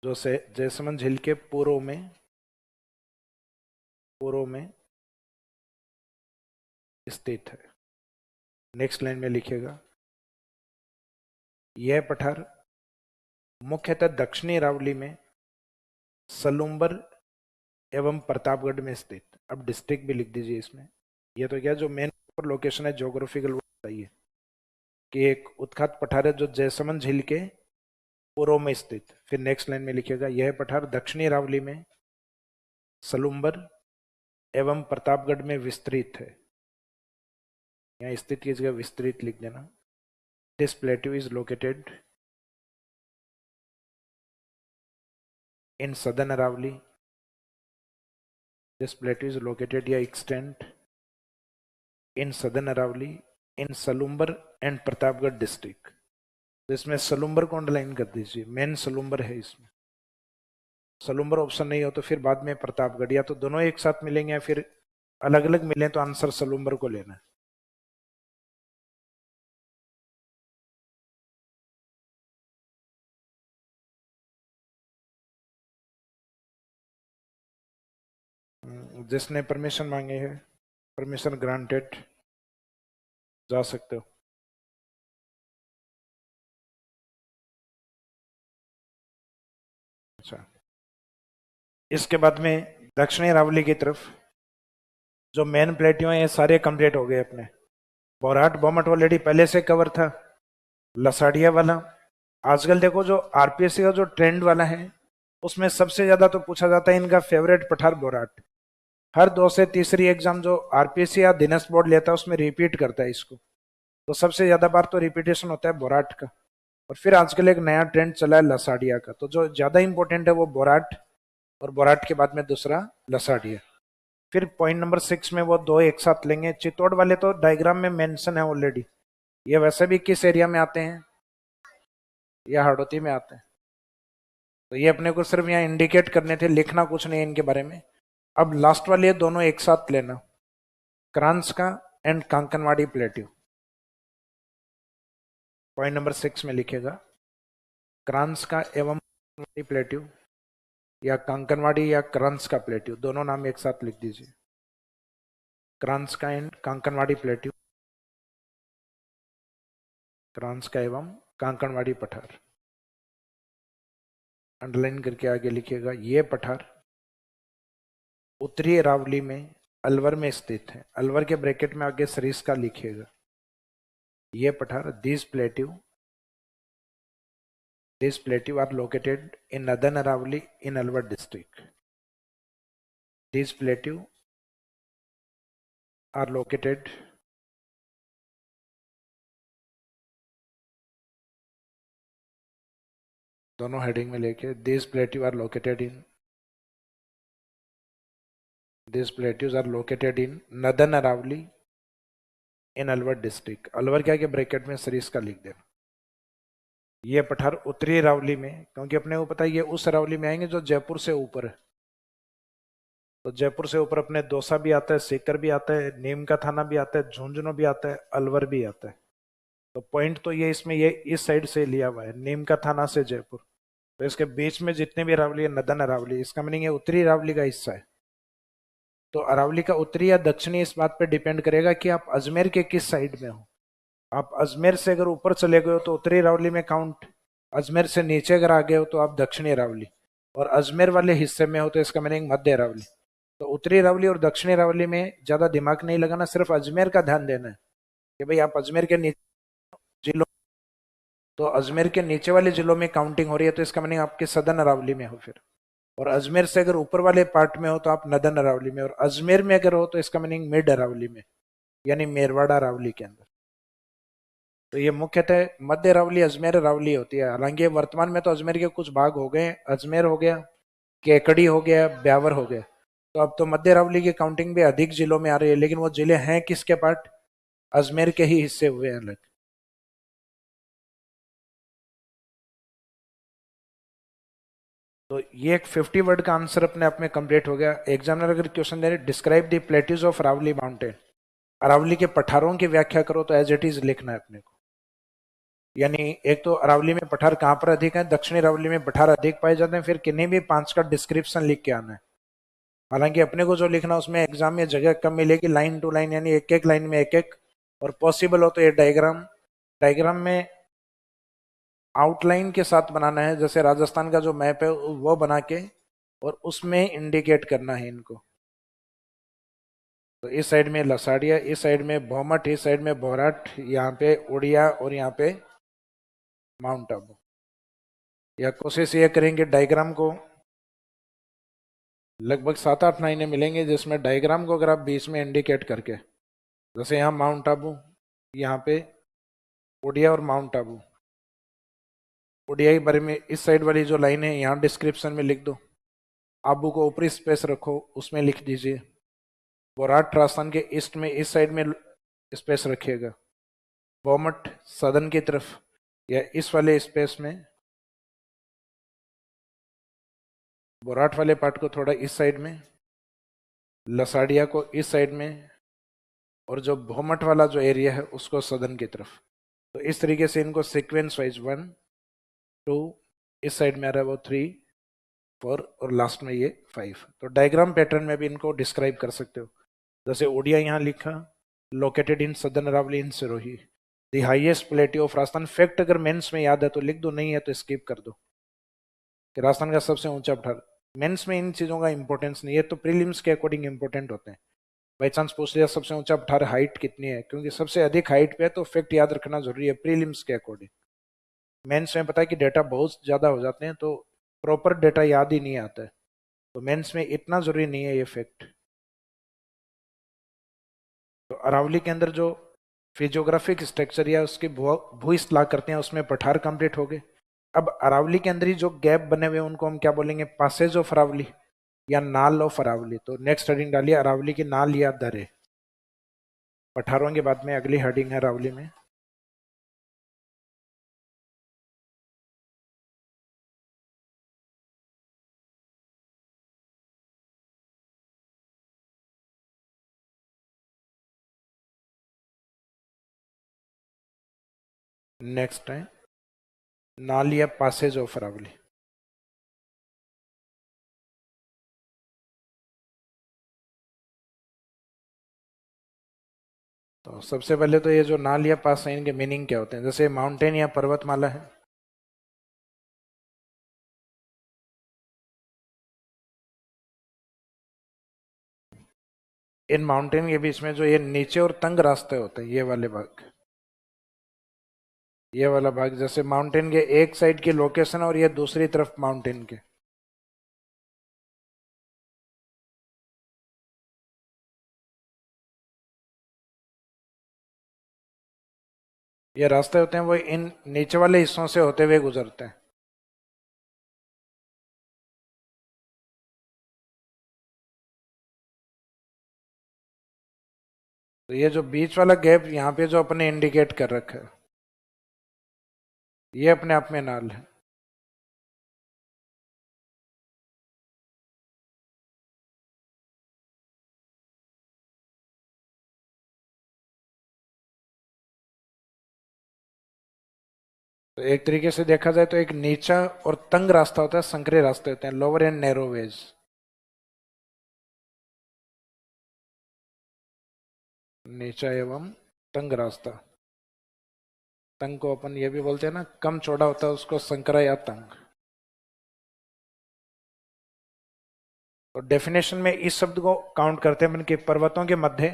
जो से जयसमंद झील के पूर्व में स्थित है। नेक्स्ट लाइन में लिखिएगा, यह पठार मुख्यतः दक्षिणी अरावली में सलूम्बर एवं प्रतापगढ़ में स्थित। अब डिस्ट्रिक्ट भी लिख दीजिए इसमें। ये तो क्या, जो मेन लोकेशन है ज्योग्राफिकल वो बताइए कि एक उत्खात पठार है जो जयसमंद झील के पूर्व में स्थित। फिर नेक्स्ट लाइन में लिखिएगा, यह पठार दक्षिणी अरावली में सलूम्बर एवं प्रतापगढ़ में विस्तृत है। यहाँ स्थित की जगह विस्तृत लिख देना। This plateau is located in southern Aravalli. This plateau is located या extend in southern Aravalli in Salumbar and Pratapgarh district. तो इसमें सलूम्बर को अंडरलाइन कर दीजिए, मेन सलूम्बर है इसमें। सलूम्बर ऑप्शन नहीं हो तो फिर बाद में प्रतापगढ़, या तो दोनों एक साथ मिलेंगे या फिर अलग अलग मिले, तो आंसर सलूम्बर को लेना है। जिसने परमिशन मांगे है, परमिशन ग्रांटेड, जा सकते हो। अच्छा, इसके बाद में दक्षिणी अरावली की तरफ जो मेन प्लेटियों हैं ये सारे कंप्लीट हो गए अपने। बोराट बोमट ऑलरेडी पहले से कवर था। लसाड़िया वाला आजकल देखो जो आरपीएससी का जो ट्रेंड वाला है उसमें सबसे ज्यादा तो पूछा जाता है इनका फेवरेट पठार बोराट। हर 2 से तीसरी एग्जाम जो आरपीएससी या दिनस बोर्ड लेता है उसमें रिपीट करता है इसको, तो सबसे ज्यादा बार तो रिपीटेशन होता है बोराट का। और फिर आजकल एक नया ट्रेंड चला है लसाड़िया का, तो जो ज्यादा इंपॉर्टेंट है वो बोराट, और बोराट के बाद में दूसरा लसाड़िया। फिर पॉइंट नंबर 6 में वो दो एक साथ लेंगे। चित्तौड़ वाले तो डायग्राम में मेंशन है ऑलरेडी, ये वैसे भी किस एरिया में आते हैं, या हाड़ौती में आते हैं, तो ये अपने को सिर्फ यहाँ इंडिकेट करने थे, लिखना कुछ नहीं है इनके बारे में। अब लास्ट वाले दोनों एक साथ लेना, क्रांस का and Kankwari plateau. Point number 6 में लिखेगा क्रांस का एवं प्लेट्यू, या कांकनवाड़ी या क्रांस का प्लेट्यू, दोनों नाम एक साथ लिख दीजिए, क्रांस का एंड कांकनवाड़ी प्लेट्यू, क्रांस का एवं कांकनवाड़ी पठार। अंडरलाइन करके आगे लिखिएगा ये पठार उत्तरी अरावली में अलवर में स्थित है। अलवर के ब्रैकेट में आगे सरिस्का लिखिएगा। ये पठार this plateau are located in northern Aravali in Alwar district. These plateau are located दोनों हेडिंग में लेके these plateau are located in northern Aravali in Alwar district. Alwar क्या के ब्रैकेट में सरिस्का लिख देना। ये पठार उत्तरी अरावली में, क्योंकि अपने को पता है ये उस अरावली में आएंगे जो जयपुर से ऊपर है, तो जयपुर से ऊपर अपने दौसा भी आता है, सीकर भी आता है, नीम का थाना भी आता है, झुंझुनू भी आता है, अलवर भी आता है। तो पॉइंट तो ये इसमें ये इस साइड से लिया हुआ है, नीम का थाना से जयपुर, तो इसके बीच में जितने भी अरावली है नदन अरावली, इसका मीनिंग है उत्तरी अरावली का हिस्सा है। तो अरावली का उत्तरी या दक्षिणी इस बात पे डिपेंड करेगा कि आप अजमेर के किस साइड में हो। आप अजमेर से अगर ऊपर चले गए हो तो उत्तरी अरावली में काउंट, अजमेर से नीचे अगर आ गए हो तो आप दक्षिणी अरावली, और अजमेर वाले हिस्से में हो तो इसका मीनिंग मध्य अरावली। तो उत्तरी अरावली और दक्षिणी अरावली में ज्यादा दिमाग नहीं लगाना, सिर्फ अजमेर का ध्यान देना है कि भाई आप अजमेर के नीचे जिलों, तो अजमेर के नीचे वाले जिलों में काउंटिंग हो रही है तो इसका मीनिंग आपके सदन अरावली में हो फिर। और अजमेर से अगर ऊपर वाले पार्ट में हो तो आप नदन अरावली में, और अजमेर में अगर हो तो इसका मीनिंग मिड अरावली में, यानी मेरवाड़ा अरावली के अंदर। तो ये मुख्यतः मध्य अरावली अजमेर अरावली होती है। हालांकि वर्तमान में तो अजमेर के कुछ भाग हो गए, अजमेर हो गया, केकड़ी हो गया, ब्यावर हो गया, तो अब तो मध्य अरावली की काउंटिंग भी अधिक जिलों में आ रही है, लेकिन वो जिले हैं किसके पार्ट, अजमेर के ही हिस्से हुए हैं अलग। तो ये एक 50 वर्ड का आंसर अपने आप में कंप्लीट हो गया। एग्जामिनर अगर क्वेश्चन दे रहे describe the plateaus of Aravalli mountain, Aravalli के पठारों की व्याख्या करो, तो एज इट इज लिखना है अपने को। यानी एक तो अरावली में पठार कहाँ पर अधिक है, दक्षिणी अरावली में पठार अधिक पाए जाते हैं, फिर किन्हीं भी 5 का डिस्क्रिप्शन लिख के आना है। हालांकि अपने को जो लिखना उसमें एग्जाम में जगह कम मिलेगी, लाइन टू लाइन, यानी एक एक लाइन में एक एक, और पॉसिबल हो तो ये डायग्राम में आउटलाइन के साथ बनाना है, जैसे राजस्थान का जो मैप है वो बना के, और उसमें इंडिकेट करना है इनको। तो इस साइड में लसाड़िया, इस साइड में भौमट, इस साइड में बोराट, यहाँ पे उड़िया, और यहाँ पे माउंट आबू। या कोशिश ये करेंगे डायग्राम को, लगभग 7-8 लाइनें मिलेंगे जिसमें डायग्राम को अगर आप बीच में इंडिकेट करके, जैसे यहाँ माउंट आबू, यहाँ पे उड़िया और माउंट आबू, उड़िया के बारे में इस साइड वाली जो लाइन है यहाँ डिस्क्रिप्शन में लिख दो, आबू को ऊपरी स्पेस रखो उसमें लिख दीजिए, बोराट राजस्थान के ईस्ट में इस साइड में स्पेस रखिएगा, बोमट सदन की तरफ या इस वाले स्पेस में, बोराट वाले पार्ट को थोड़ा इस साइड में, लसाड़िया को इस साइड में, और जो भोमट वाला जो एरिया है उसको सदन की तरफ। तो इस तरीके से इनको सीक्वेंस वाइज 1 2 इस साइड में आ रहा है वो 3 4 और लास्ट में ये 5। तो डायग्राम पैटर्न में भी इनको डिस्क्राइब कर सकते हो। जैसे ओडिया यहाँ लिखा, located in southern Aravalli in Sirohi, the highest plateau of Rajasthan. Fact अगर मेंस में याद है तो लिख दो, नहीं है तो स्किप कर दो कि राजस्थान का सबसे ऊंचा पठार मेंस में इन चीजों का इंपॉर्टेंस नहीं है, तो प्रीलिम्स के अकॉर्डिंग इंपॉर्टेंट होते हैं। बाई चांस पूछ लिया सबसे ऊंचा पठार हाइट कितनी है, क्योंकि सबसे अधिक हाइट पे है, तो फैक्ट याद रखना जरूरी है प्रीलिम्स के अकॉर्डिंग। मेंस में पता है कि डेटा बहुत ज्यादा हो जाते हैं, तो प्रॉपर डेटा याद ही नहीं आता है, तो मेंस में इतना जरूरी नहीं है ये फैक्ट। तो अरावली के अंदर जो फिजियोग्राफिक स्ट्रक्चर या उसकी भू स्थला करते हैं, उसमें पठार कंप्लीट हो गए। अब अरावली के अंदर ही जो गैप बने हुए हैं उनको हम क्या बोलेंगे, पासेज ऑफ अरावली या नाल ऑफ अरावली। तो नेक्स्ट हेडिंग डालिए अरावली की नाल या दरे। पठारों के बाद में अगली हेडिंग है अरावली में। नेक्स्ट है नाल या पासेज ऑफ अरावली। तो सबसे पहले तो ये जो नाल या पास है इनके मीनिंग क्या होते हैं। जैसे माउंटेन या पर्वतमाला है, इन माउंटेन के बीच में जो ये नीचे और तंग रास्ते होते हैं, ये वाले भाग, ये वाला भाग, जैसे माउंटेन के एक साइड की लोकेशन और ये दूसरी तरफ माउंटेन के, ये रास्ते होते हैं वो इन नीचे वाले हिस्सों से होते हुए गुजरते हैं। तो ये जो बीच वाला गैप यहाँ पे जो अपने इंडिकेट कर रखा है, ये अपने आप में नाल है। तो एक तरीके से देखा जाए तो एक नीचा और तंग रास्ता होता है, संकरे रास्ते होते हैं, लोअर एंड नैरो वेज। नीचा एवं तंग रास्ता, तंग को अपन ये भी बोलते हैं ना, कम चौड़ा होता है उसको संकरा या तंग। तो डेफिनेशन में इस शब्द को काउंट करते हैं अपन के पर्वतों के मध्य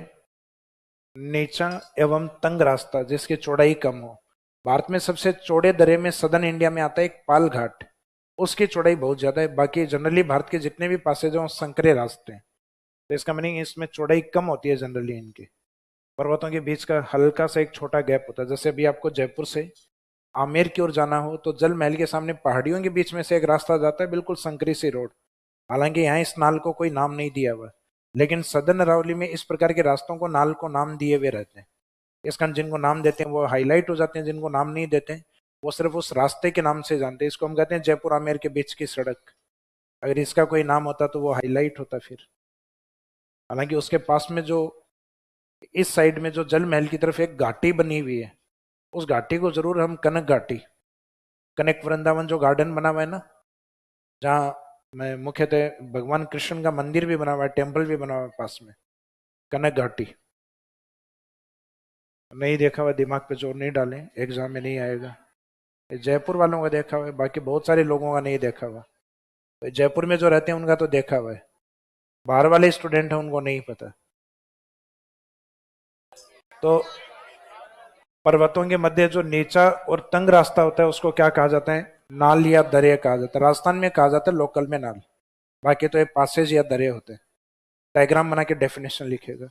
नीचा एवं तंग रास्ता जिसकी चौड़ाई कम हो। भारत में सबसे चौड़े दरे में सदर्न इंडिया में आता है एक पाल घाट, उसकी चौड़ाई बहुत ज्यादा है। बाकी जनरली भारत के जितने भी पासेज हैं संकरे रास्ते हैं, तो इसका मीनिंग इसमें चौड़ाई कम होती है जनरली इनकी। पर्वतों के बीच का हल्का सा एक छोटा गैप होता है। जैसे अभी आपको जयपुर से आमेर की ओर जाना हो तो जल महल के सामने पहाड़ियों के बीच में से एक रास्ता जाता है, बिल्कुल संकरी सी रोड। हालांकि यहाँ इस नाल को कोई नाम नहीं दिया हुआ, लेकिन सदर्न अरावली में इस प्रकार के रास्तों को नाल को नाम दिए हुए रहते हैं। इस कारण जिनको नाम देते हैं वो हाईलाइट हो जाते हैं, जिनको नाम नहीं देते हैं वो सिर्फ उस रास्ते के नाम से जानते हैं। इसको हम कहते हैं जयपुर आमेर के बीच की सड़क। अगर इसका कोई नाम होता तो वो हाईलाइट होता फिर। हालांकि उसके पास में जो इस साइड में जो जल महल की तरफ एक घाटी बनी हुई है, उस घाटी को जरूर हम कनक घाटी, कनक वृंदावन जो गार्डन बना हुआ है ना, जहाँ मैं मुख्यतः भगवान कृष्ण का मंदिर भी बना हुआ है, टेम्पल भी बना हुआ है पास में, कनक घाटी। नहीं देखा हुआ दिमाग पे जोर नहीं डालें, एग्जाम में नहीं आएगा। ये जयपुर वालों का देखा हुआ है, बाकी बहुत सारे लोगों का नहीं देखा हुआ। तो जयपुर में जो रहते हैं उनका तो देखा हुआ है, बाहर वाले स्टूडेंट हैं उनको नहीं पता। तो पर्वतों के मध्य जो नीचा और तंग रास्ता होता है उसको क्या कहा जाता है, नाल या दरिया कहा जाता है। राजस्थान में कहा जाता है लोकल में नाल, बाकी तो ये पासेज या दरे होते हैं। डायग्राम बना के डेफिनेशन लिखेगा।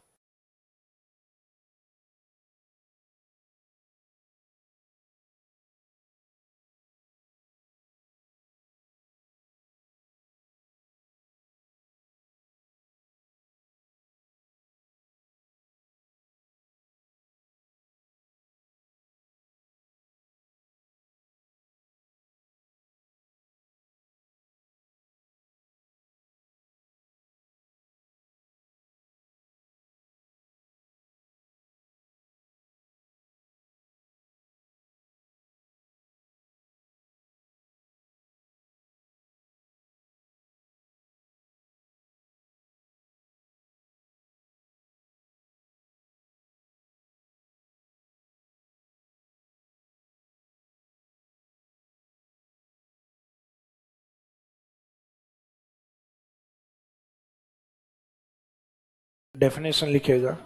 डेफिनेशन लिखिएगा।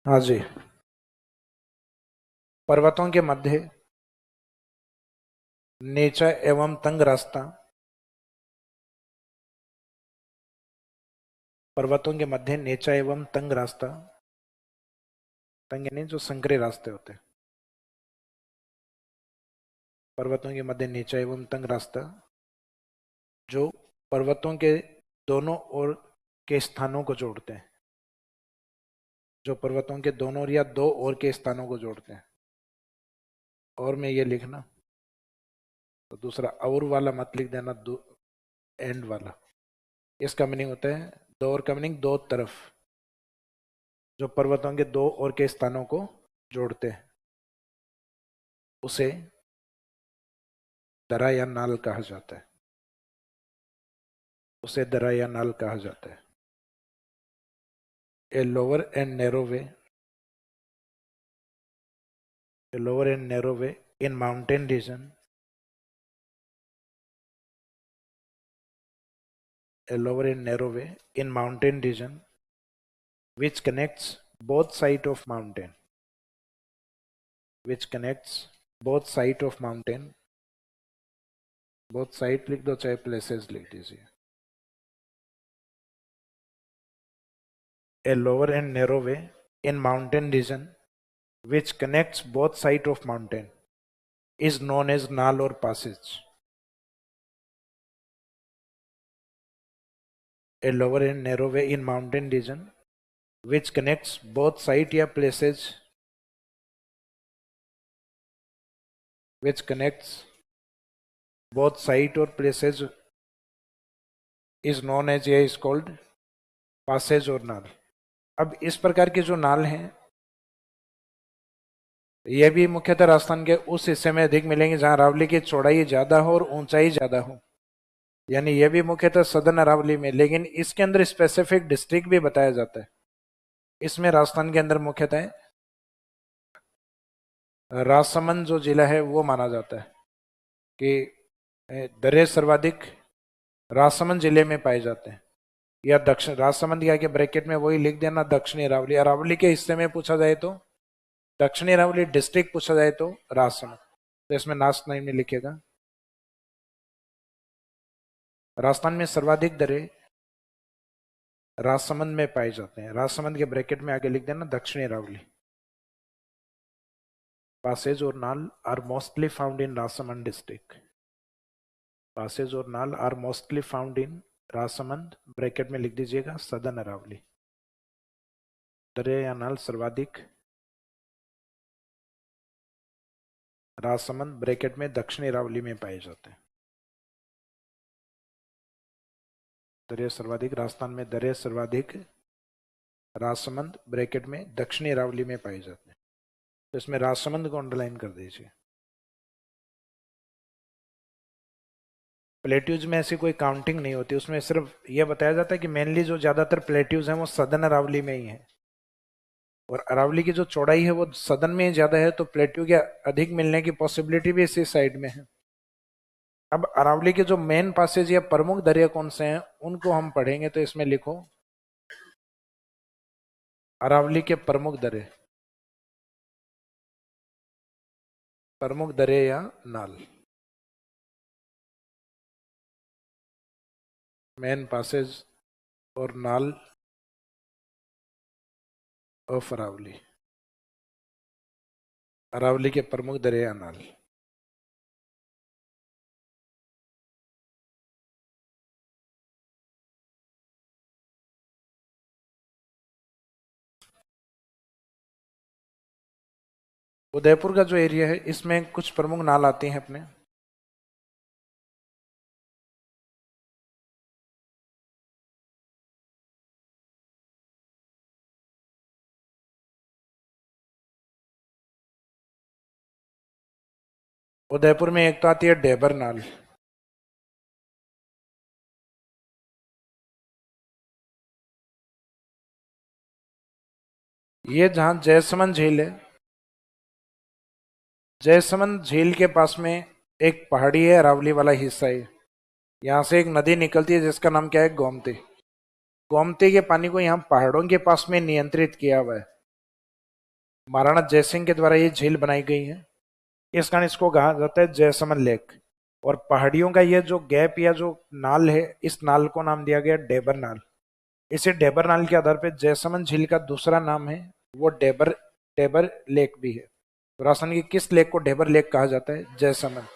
हाँ जी। पर्वतों के मध्य नीचा एवं तंग रास्ता, पर्वतों के मध्य नीचा एवं तंग रास्ता, तंग यानी जो संकरे रास्ते होते हैं, पर्वतों के मध्य नीचा एवं तंग रास्ता जो पर्वतों के दोनों ओर के स्थानों को जोड़ते हैं, जो पर्वतों के दोनों ओर या दो ओर के स्थानों को जोड़ते हैं। और में ये लिखना, तो दूसरा और वाला मत लिख देना, एंड वाला। इसका मीनिंग होता है दो ओर का मीनिंग दो तरफ, जो पर्वतों के दो ओर के स्थानों को जोड़ते हैं, उसे दरा या नाल कहा जाता है, उसे दरा या नाल कहा जाता है। A lower and narrow way, a lower and narrow way in mountain region, a lower and narrow way in mountain region which connects both side of mountain, which connects both side of mountain, both side लिख दो चाहे places लिख दीजिए। a lower and narrow way in mountain region which connects both side of mountain is known as naal or passage। a lower and narrow way in mountain region which connects both side या places, which connects both side or places is known as, या is called passage और नाल। अब इस प्रकार के जो नाल हैं ये भी मुख्यतः राजस्थान के उस हिस्से में अधिक मिलेंगे जहां अरावली की चौड़ाई ज्यादा हो और ऊंचाई ज्यादा हो, यानी ये भी मुख्यतः सदर्न अरावली में, लेकिन इसके अंदर स्पेसिफिक डिस्ट्रिक्ट भी बताया जाता है। इसमें राजस्थान के अंदर मुख्यतः राजसमंद जो जिला है वो माना जाता है कि दर्रे सर्वाधिक राजसमंद जिले में पाए जाते हैं, या दक्षिण राजसमंद या के ब्रैकेट में वही लिख देना दक्षिणी अरावली। अरावली के हिस्से में पूछा जाए तो दक्षिणी अरावली, डिस्ट्रिक्ट पूछा जाए तो राजसमंद, तो इसमें नास्ट नाम में लिखेगा। राजस्थान में सर्वाधिक दर्रे राजसमंद में पाए जाते हैं, राजसमंद के ब्रैकेट में आगे लिख देना दक्षिणी अरावली। पासेज और नाल are mostly found in Rajsamand district, passes और नाल are mostly found in Rajsamand, bracket में लिख दीजिएगा सदर्न अरावली। दर्रे या नाल सर्वाधिक राजसमंद, ब्रैकेट में दक्षिणी अरावली में पाए जाते हैं। दर्रे सर्वाधिक राजस्थान में, दर्रे सर्वाधिक राजसमंद, ब्रैकेट में दक्षिणी अरावली में पाए जाते हैं, तो इसमें राजसमंद को अंडरलाइन कर दीजिए। प्लेट्यूज में ऐसी कोई काउंटिंग नहीं होती, उसमें सिर्फ यह बताया जाता है कि मेनली जो ज्यादातर प्लेट्यूज हैं वो सदर्न अरावली में ही है, और अरावली की जो चौड़ाई है वो सदर्न में ही ज्यादा है, तो प्लेट्यू के अधिक मिलने की पॉसिबिलिटी भी इसी साइड में है। अब अरावली के जो मेन पासेज या प्रमुख दरिया कौन से हैं उनको हम पढ़ेंगे, तो इसमें लिखो अरावली के प्रमुख दरे, प्रमुख दरे या नाल, मेन पासेज और नाल ऑफ अरावली, अरावली के प्रमुख दरे या नाल। उदयपुर का जो एरिया है इसमें कुछ प्रमुख नाल आती हैं अपने। उदयपुर में एक तो आती है डेबर नाल। ये जहां जयसमंद झील है, जयसमंद झील के पास में एक पहाड़ी है, अरावली वाला हिस्सा है। यहाँ से एक नदी निकलती है जिसका नाम क्या है, गोमती। गोमती के पानी को यहाँ पहाड़ों के पास में नियंत्रित किया हुआ है। महाराणा जयसिंह के द्वारा ये झील बनाई गई है। इस कारण इसको कहा जाता है जयसमंद लेक। और पहाड़ियों का ये जो गैप या जो नाल है, इस नाल को नाम दिया गया डेबर नाल। इसी डेबर नाल के आधार पर जयसमंद झील का दूसरा नाम है वो डेबर डेबर लेक भी है। तो राजस्थान की किस लेक को डेबर लेक कहा जाता है, जयसमंद।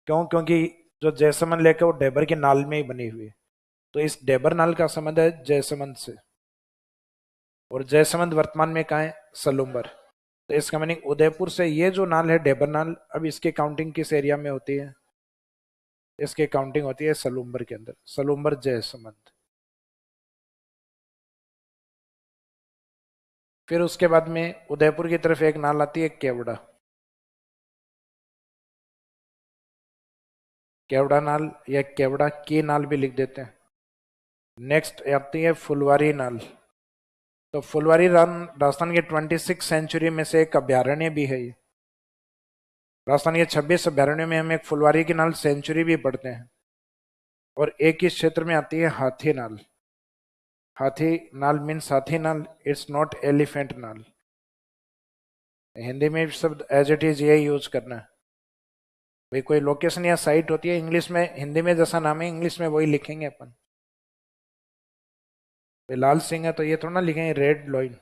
क्यों? क्योंकि जो जयसमंद लेक है वो डेबर के नाल में ही बनी हुई है। तो इस डेबर नाल का संबंध है जयसमंद से। और जयसमंद वर्तमान में कहाँ है, सलूम्बर। तो इसका मीनिंग उदयपुर से ये जो नाल है डेबर नाल, अब इसकी काउंटिंग किस एरिया में होती है, इसकी काउंटिंग होती है सलूम्बर के अंदर, सलूम्बर जयसमंद। फिर उसके बाद में उदयपुर की तरफ एक नाल आती है केवड़ा। केवड़ा नाल या केवड़ा की नाल भी लिख देते हैं। नेक्स्ट आती है फुलवारी नाल। तो फुलवारी राजस्थान के 26 सेंचुरी में से एक अभ्यारण्य भी है ये। राजस्थान के 26 अभ्यारण्यों में हम एक फुलवारी की नाल सेंचुरी भी पढ़ते हैं। और एक ही क्षेत्र में आती है हाथी नाल। हाथी नाल मीन्स हाथी नाल, इट्स नॉट एलिफेंट नाल। हिंदी में शब्द एज इट इज यही यूज करना है। भाई कोई लोकेशन या साइट होती है इंग्लिश में, हिंदी में जैसा नाम है इंग्लिश में वही लिखेंगे अपन। भाई लाल सिंह है तो ये थोड़ा ना लिखेंगे रेड लॉइन।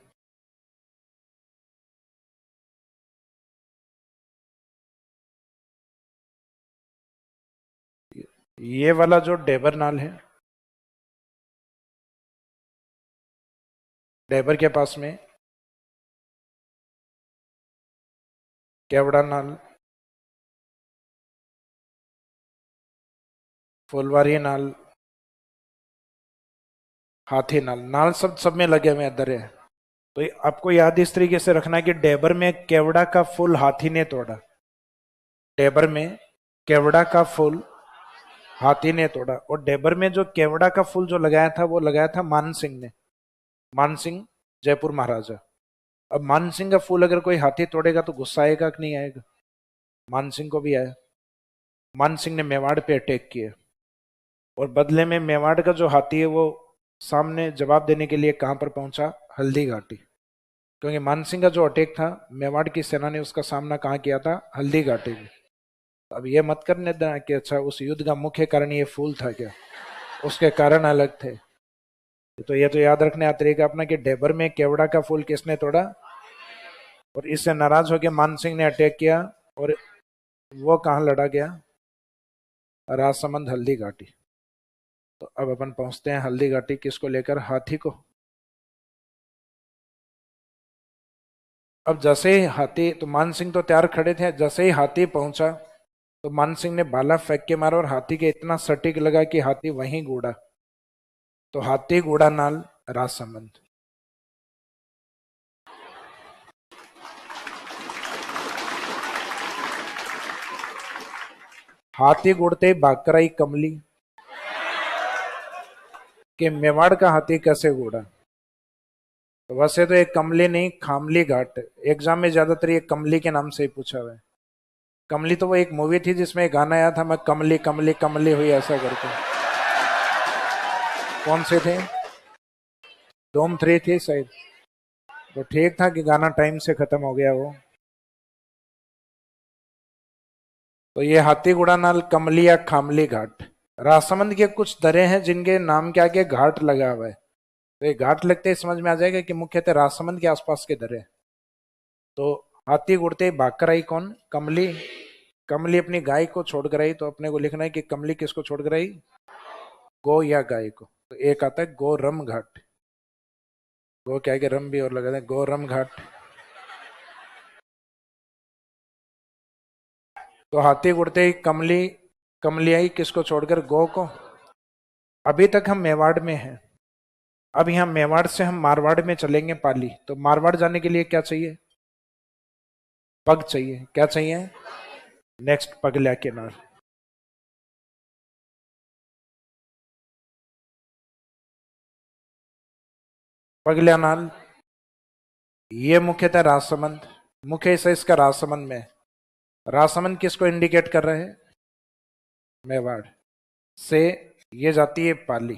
ये वाला जो डेबर नाल है, डेबर के पास में केवड़ा नाल, फुलवारी नाल, हाथी नाल, नाल सब में लगे हुए अंदर है। तो आपको याद इस तरीके से रखना है कि डेबर में केवड़ा का फूल हाथी ने तोड़ा। डेबर में केवड़ा का फूल हाथी ने तोड़ा। और डेबर में जो केवड़ा का फूल जो लगाया था वो लगाया था मान सिंह ने। मान सिंह जयपुर महाराजा। अब मान सिंह का फूल अगर कोई हाथी तोड़ेगा तो गुस्सा आएगा कि नहीं आएगा? मान सिंह को भी आया। मान सिंह ने मेवाड़ पे अटैक किया। और बदले में मेवाड़ का जो हाथी है वो सामने जवाब देने के लिए कहां पर पहुंचा, हल्दी घाटी। क्योंकि मानसिंह का जो अटैक था, मेवाड़ की सेना ने उसका सामना कहाँ किया था, हल्दी घाटी में। अब ये मत करने देना कि अच्छा उस युद्ध का मुख्य कारण ये फूल था क्या, उसके कारण अलग थे। तो ये तो याद रखने आता तरीका अपना कि डेबर में केवड़ा का फूल किसने तोड़ा। और इससे नाराज होकर मानसिंह ने अटैक किया। और वो कहाँ लड़ा गया, राजसमंद हल्दी घाटी। तो अब अपन पहुंचते हैं हल्दी घाटी किसको लेकर, हाथी को। अब जैसे ही हाथी, तो मान सिंह तो तैयार खड़े थे, जैसे ही हाथी पहुंचा तो मान सिंह ने भाला फेंक के मारा और हाथी के इतना सटीक लगा कि हाथी वहीं गूड़ा। तो हाथी गूड़ा नाल राजसमंद। हाथी गुड़ते ही भाग कर आई कमली, कि मेवाड़ का हाथी कैसे गूड़ा। तो वैसे तो एक कमली नहीं, खामली घाट। एग्जाम में ज्यादातर ये कमली के नाम से ही पूछा हुआ है। कमली तो वो एक मूवी थी जिसमें एक गाना आया था, मैं कमली कमली कमली हुई ऐसा करके। कौन से थे, धूम 3 थी शायद। तो ठीक था कि गाना टाइम से खत्म हो गया वो। तो ये हाथीगुड़ा नाल, कमली या खामली घाट। राजसमंद के कुछ दरे हैं जिनके नाम के आगे घाट लगा हुआ है। तो ये घाट लगते ही समझ में आ जाएगा कि मुख्यतः राजसमंद के आसपास के दरे। तो हाथी गुड़ते ही भागकर आई कौन, कमली। कमली अपनी गाय को छोड़कर आई। तो अपने को लिखना है कि कमली किसको छोड़कर आई, गो या गाय को। तो एक आता है गो रम घाट। गो क्या के रम भी और लगा दें, गो रम घाट। तो हाथी गुड़ते ही कमली, कमली आई किसको छोड़कर, गो को। अभी तक हम मेवाड़ में हैं, अब यहाँ मेवाड़ से हम मारवाड़ में चलेंगे पाली, तो मारवाड़ जाने के लिए क्या चाहिए, पग चाहिए। क्या चाहिए, नेक्स्ट पगल्या के नाल। पगल्या नाल ये मुख्यतः राजसमंद, मुख्य हिस्सा इसका राजसमंद में। राजसमंद किसको इंडिकेट कर रहे हैं, मेवाड़ से ये जाती है पाली,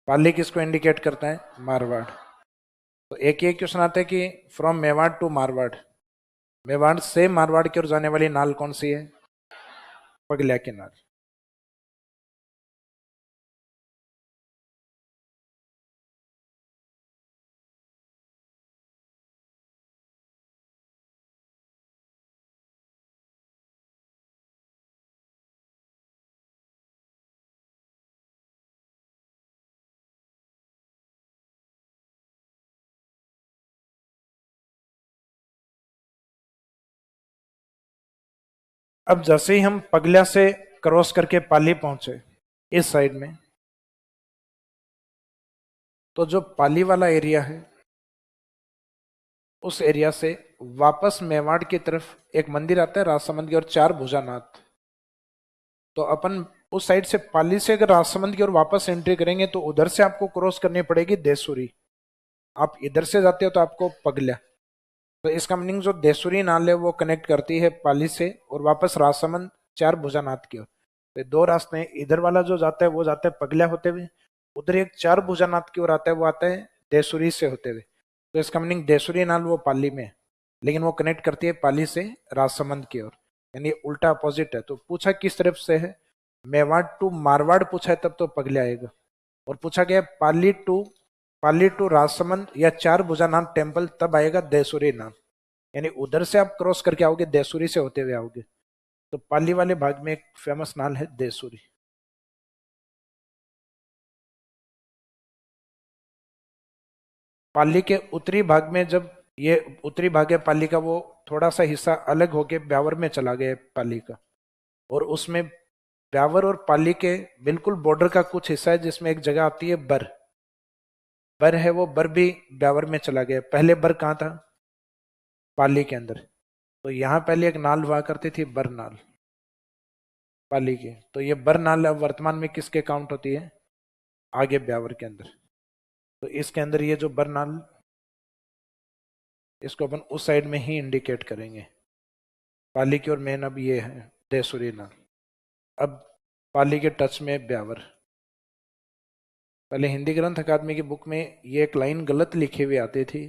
पाली किसको इंडिकेट करता है, मारवाड़। तो एक ये क्वेश्चन आता है कि फ्रॉम मेवाड़ टू मारवाड़, मेवाड़ से मारवाड़ की ओर जाने वाली नाल कौन सी है, पगल्या की नाल। अब जैसे ही हम पगल्या से क्रॉस करके पाली पहुंचे इस साइड में, तो जो पाली वाला एरिया है उस एरिया से वापस मेवाड़ की तरफ एक मंदिर आता है राजसमंद की ओर, चार भुजानाथ। तो अपन उस साइड से पाली से अगर राजसमंद की ओर वापस एंट्री करेंगे तो उधर से आपको क्रॉस करनी पड़ेगी देसुरी। आप इधर से जाते हो तो आपको पगल्या। तो इसका मीनिंग जो देसुरी नाल है वो कनेक्ट करती है पाली से और वापस राजसमंद चार भुजानाथ की ओर। तो दो रास्ते हैं, इधर वाला जो जाता है वो जाता है पगल्या होते हुए, उधर एक चार भुजानाथ की ओर आता है वो आता है देसुरी से होते हुए। तो इसका मीनिंग देसुरी नाल वो पाली में है, लेकिन वो कनेक्ट करती है पाली से राजसमंद की ओर, यानी उल्टा अपोजिट है। तो पूछा किस तरफ से है, मेवाड़ टू मारवाड़ पूछा है तब तो पगल्या आएगा, और पूछा गया पाली टू राजसमंद या चार भुजानाथ टेम्पल तब आएगा देसुरी नाम, यानी उधर से आप क्रॉस करके आओगे, देसुरी से होते हुए आओगे। तो पाली वाले भाग में एक फेमस नाल है देसुरी। पाली के उत्तरी भाग में, जब ये उत्तरी भाग है पाली का, वो थोड़ा सा हिस्सा अलग होके ब्यावर में चला गया पाली का, और उसमें ब्यावर और पाली के बिल्कुल बॉर्डर का कुछ हिस्सा है जिसमें एक जगह आती है बर, बर है वो बर भी ब्यावर में चला गया। पहले बर कहाँ था, पाली के अंदर। तो यहाँ पहले एक नाल हुआ करती थी बरनाल पाली की, तो ये बरनाल अब वर्तमान में किसके काउंट होती है, आगे ब्यावर के अंदर। तो इसके अंदर ये जो बरनाल, इसको अपन उस साइड में ही इंडिकेट करेंगे, पाली की और मेन अब ये है देसुरी नाल। अब पाली के टच में ब्यावर। पहले हिंदी ग्रंथ अकादमी की बुक में ये एक लाइन गलत लिखी हुई आती थी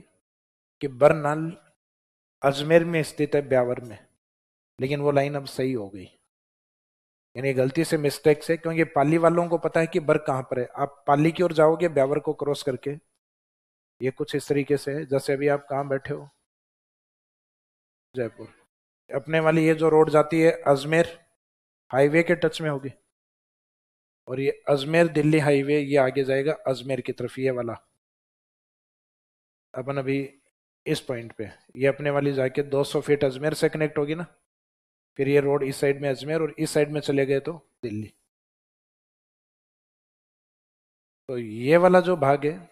कि बरनाल अजमेर में स्थित है ब्यावर में, लेकिन वो लाइन अब सही हो गई, यानी गलती से मिस्टेक से, क्योंकि पाली वालों को पता है कि बर कहाँ पर है। आप पाली की ओर जाओगे ब्यावर को क्रॉस करके, ये कुछ इस तरीके से है जैसे अभी आप कहाँ बैठे हो, जयपुर। अपने वाली ये जो रोड जाती है अजमेर हाईवे के टच में होगी, और ये अजमेर दिल्ली हाईवे ये आगे जाएगा अजमेर की तरफ, ये वाला। अपन अभी इस पॉइंट पे, ये अपने वाली जाके 200 फीट अजमेर से कनेक्ट होगी ना, फिर ये रोड इस साइड में अजमेर और इस साइड में चले गए तो दिल्ली। तो ये वाला जो भाग है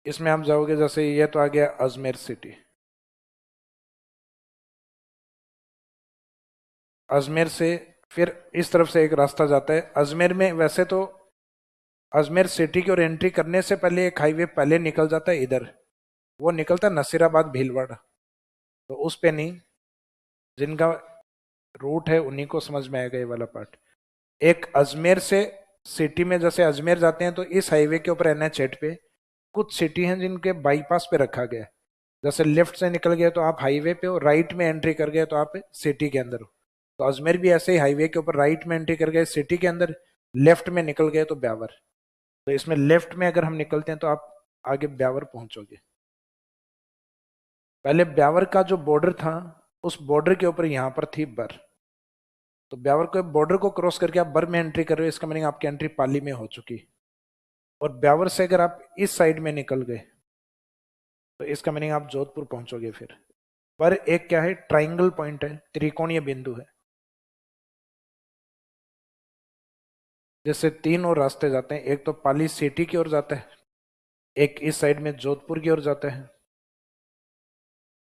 इसमें आप जाओगे, जैसे ये तो आ गया अजमेर सिटी, अजमेर से फिर इस तरफ से एक रास्ता जाता है अजमेर में। वैसे तो अजमेर सिटी की ओर एंट्री करने से पहले एक हाईवे पहले निकल जाता है इधर, वो निकलता है नसीराबाद भीलवाड़ा। तो उस पे नहीं, जिनका रूट है उन्हीं को समझ में आएगा ये वाला पार्ट। एक अजमेर से सिटी में जैसे अजमेर जाते हैं तो इस हाईवे के ऊपर NH8 पे कुछ सिटी हैं जिनके बाईपास पे रखा गया है। जैसे लेफ्ट से निकल गए तो आप हाईवे पे हो, राइट में एंट्री कर गए तो आप सिटी के अंदर हो। तो अजमेर भी ऐसे ही हाईवे के ऊपर राइट में एंट्री कर गए सिटी के अंदर, लेफ्ट में निकल गए तो ब्यावर। तो इसमें लेफ्ट में अगर हम निकलते हैं तो आप आगे ब्यावर पहुंचोगे। पहले ब्यावर का जो बॉर्डर था उस बॉर्डर के ऊपर यहाँ पर थी बर, तो ब्यावर के बॉर्डर को क्रॉस करके आप बर में एंट्री कर रहे हो, इसका मीनिंग आपकी एंट्री पाली में हो चुकी। और ब्यावर से अगर आप इस साइड में निकल गए तो इसका मीनिंग आप जोधपुर पहुंचोगे फिर। पर एक क्या है, ट्राइंगल पॉइंट है, त्रिकोणीय बिंदु है। जैसे तीन और रास्ते जाते हैं, एक तो पाली सिटी की ओर जाता है, एक इस साइड में जोधपुर की ओर जाता है,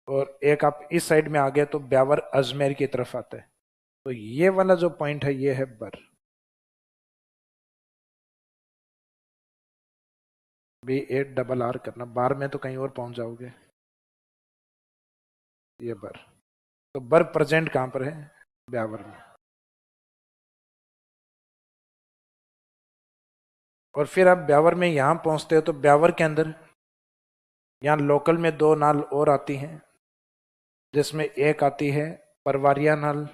और एक आप इस साइड में आ गए तो ब्यावर अजमेर की तरफ आता है। तो ये वाला जो पॉइंट है ये है बर। BARR करना, बार में तो कहीं और पहुंच जाओगे। ये बर, तो बर प्रेजेंट कहां पर है, ब्यावर में। और फिर आप ब्यावर में यहां पहुंचते हो तो ब्यावर के अंदर यहाँ लोकल में दो नाल और आती हैं, जिसमें एक आती है परवारिया नाल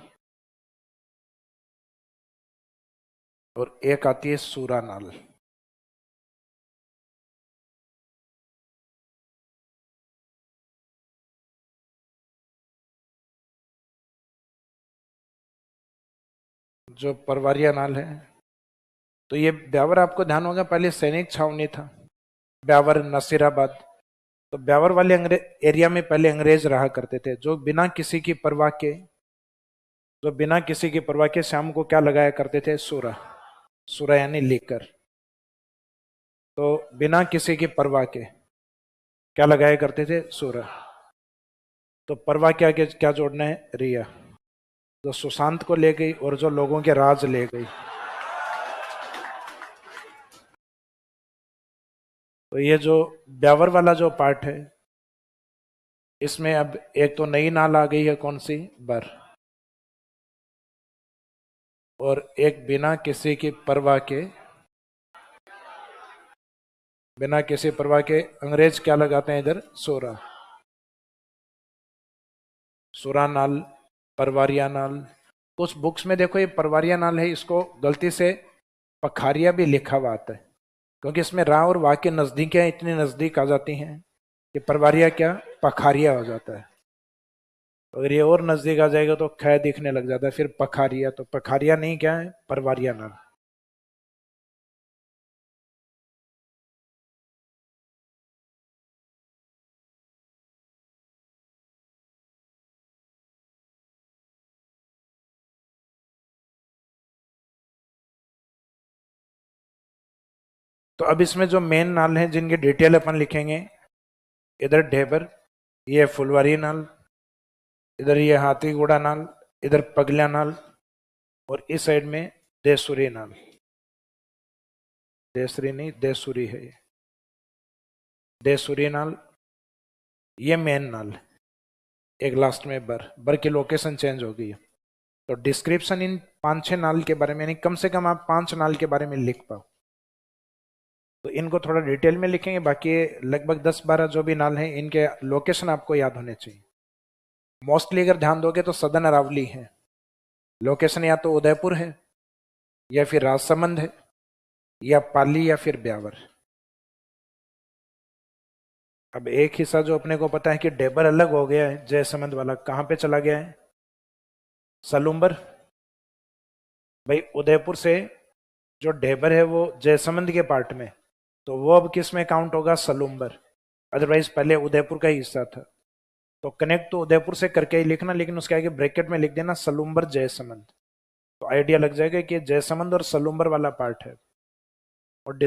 और एक आती है सूरा नाल। जो परवारिया नाल है, तो ये ब्यावर आपको ध्यान होगा पहले सैनिक छावनी था, ब्यावर नसीराबाद। तो ब्यावर वाले एरिया में पहले अंग्रेज रहा करते थे, जो बिना किसी की परवाह के, जो बिना किसी की परवाह के शाम को क्या लगाया करते थे, सूरा। सूरा यानी लेकर। तो बिना किसी की परवाह के क्या लगाया करते थे, सूरा। तो परवाह क्या क्या जोड़ना है, रिया, जो सुशांत को ले गई और जो लोगों के राज ले गई। तो ये जो ब्यावर वाला जो पार्ट है, इसमें अब एक तो नई नाल आ गई है, कौन सी, बर, और एक बिना किसी की परवाह के, बिना किसी परवाह के अंग्रेज क्या लगाते हैं इधर, सोरा। सोरा नाल, परवारिया नाल। कुछ बुक्स में देखो ये परवारिया नाल है, इसको गलती से पखारिया भी लिखा हुआ आता है, क्योंकि इसमें रा और वा के नजदीकियां इतनी नजदीक आ जाती हैं कि परवारिया क्या, पखारिया हो जाता है। अगर ये और नजदीक आ जाएगा तो ख दिखने लग जाता है, फिर पखारिया, तो पखारिया नहीं, क्या है, परवारिया नाल। तो अब इसमें जो मेन नाल हैं जिनकी डिटेल अपन लिखेंगे, इधर ढेबर, ये फुलवारी नाल, इधर ये हाथीगुड़ा नाल, इधर पगला नाल, और इस साइड में देसुरी नाल। देसरी नहीं, देसुरी है ये, देसुरी नाल, ये मेन नाल। एक लास्ट में बर, बर की लोकेशन चेंज हो गई है। तो डिस्क्रिप्शन इन 5-6 नाल के बारे में, यानी कम से कम आप 5 नाल के बारे में लिख पाओ। तो इनको थोड़ा डिटेल में लिखेंगे, बाकी लगभग 10-12 जो भी नाल हैं इनके लोकेशन आपको याद होने चाहिए। मोस्टली अगर ध्यान दोगे तो सदन अरावली है लोकेशन, या तो उदयपुर है, या फिर राजसमंद है, या पाली, या फिर ब्यावर। अब एक हिस्सा जो अपने को पता है कि डेबर अलग हो गया है, जयसमंद वाला कहाँ पे चला गया है, सलूम्बर। भाई उदयपुर से जो डेबर है वो जयसमंद के पार्ट में, तो वो अब किस में काउंट होगा, सलूम्बर। अदरवाइज पहले उदयपुर का ही हिस्सा था। तो कनेक्ट तो उदयपुर से करके ही लिखना, लेकिन उसके आगे ब्रैकेट में लिख देना सलूम्बर जयसमंद, तो आइडिया लग जाएगा कि जयसमंद और सलूम्बर वाला पार्ट है। और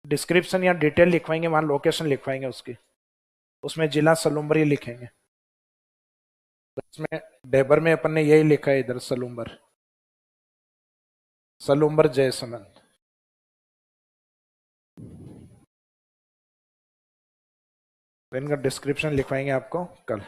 डिस्क्रिप्शन या डिटेल लिखवाएंगे, वहां लोकेशन लिखवाएंगे उसकी, उसमें जिला सलूम्बर ही लिखेंगे। तो इसमें डेबर में अपन ने यही लिखा है इधर, सलूम्बर, सलूम्बर जयसमंद। तो इनका डिस्क्रिप्शन लिखवाएंगे आपको कल।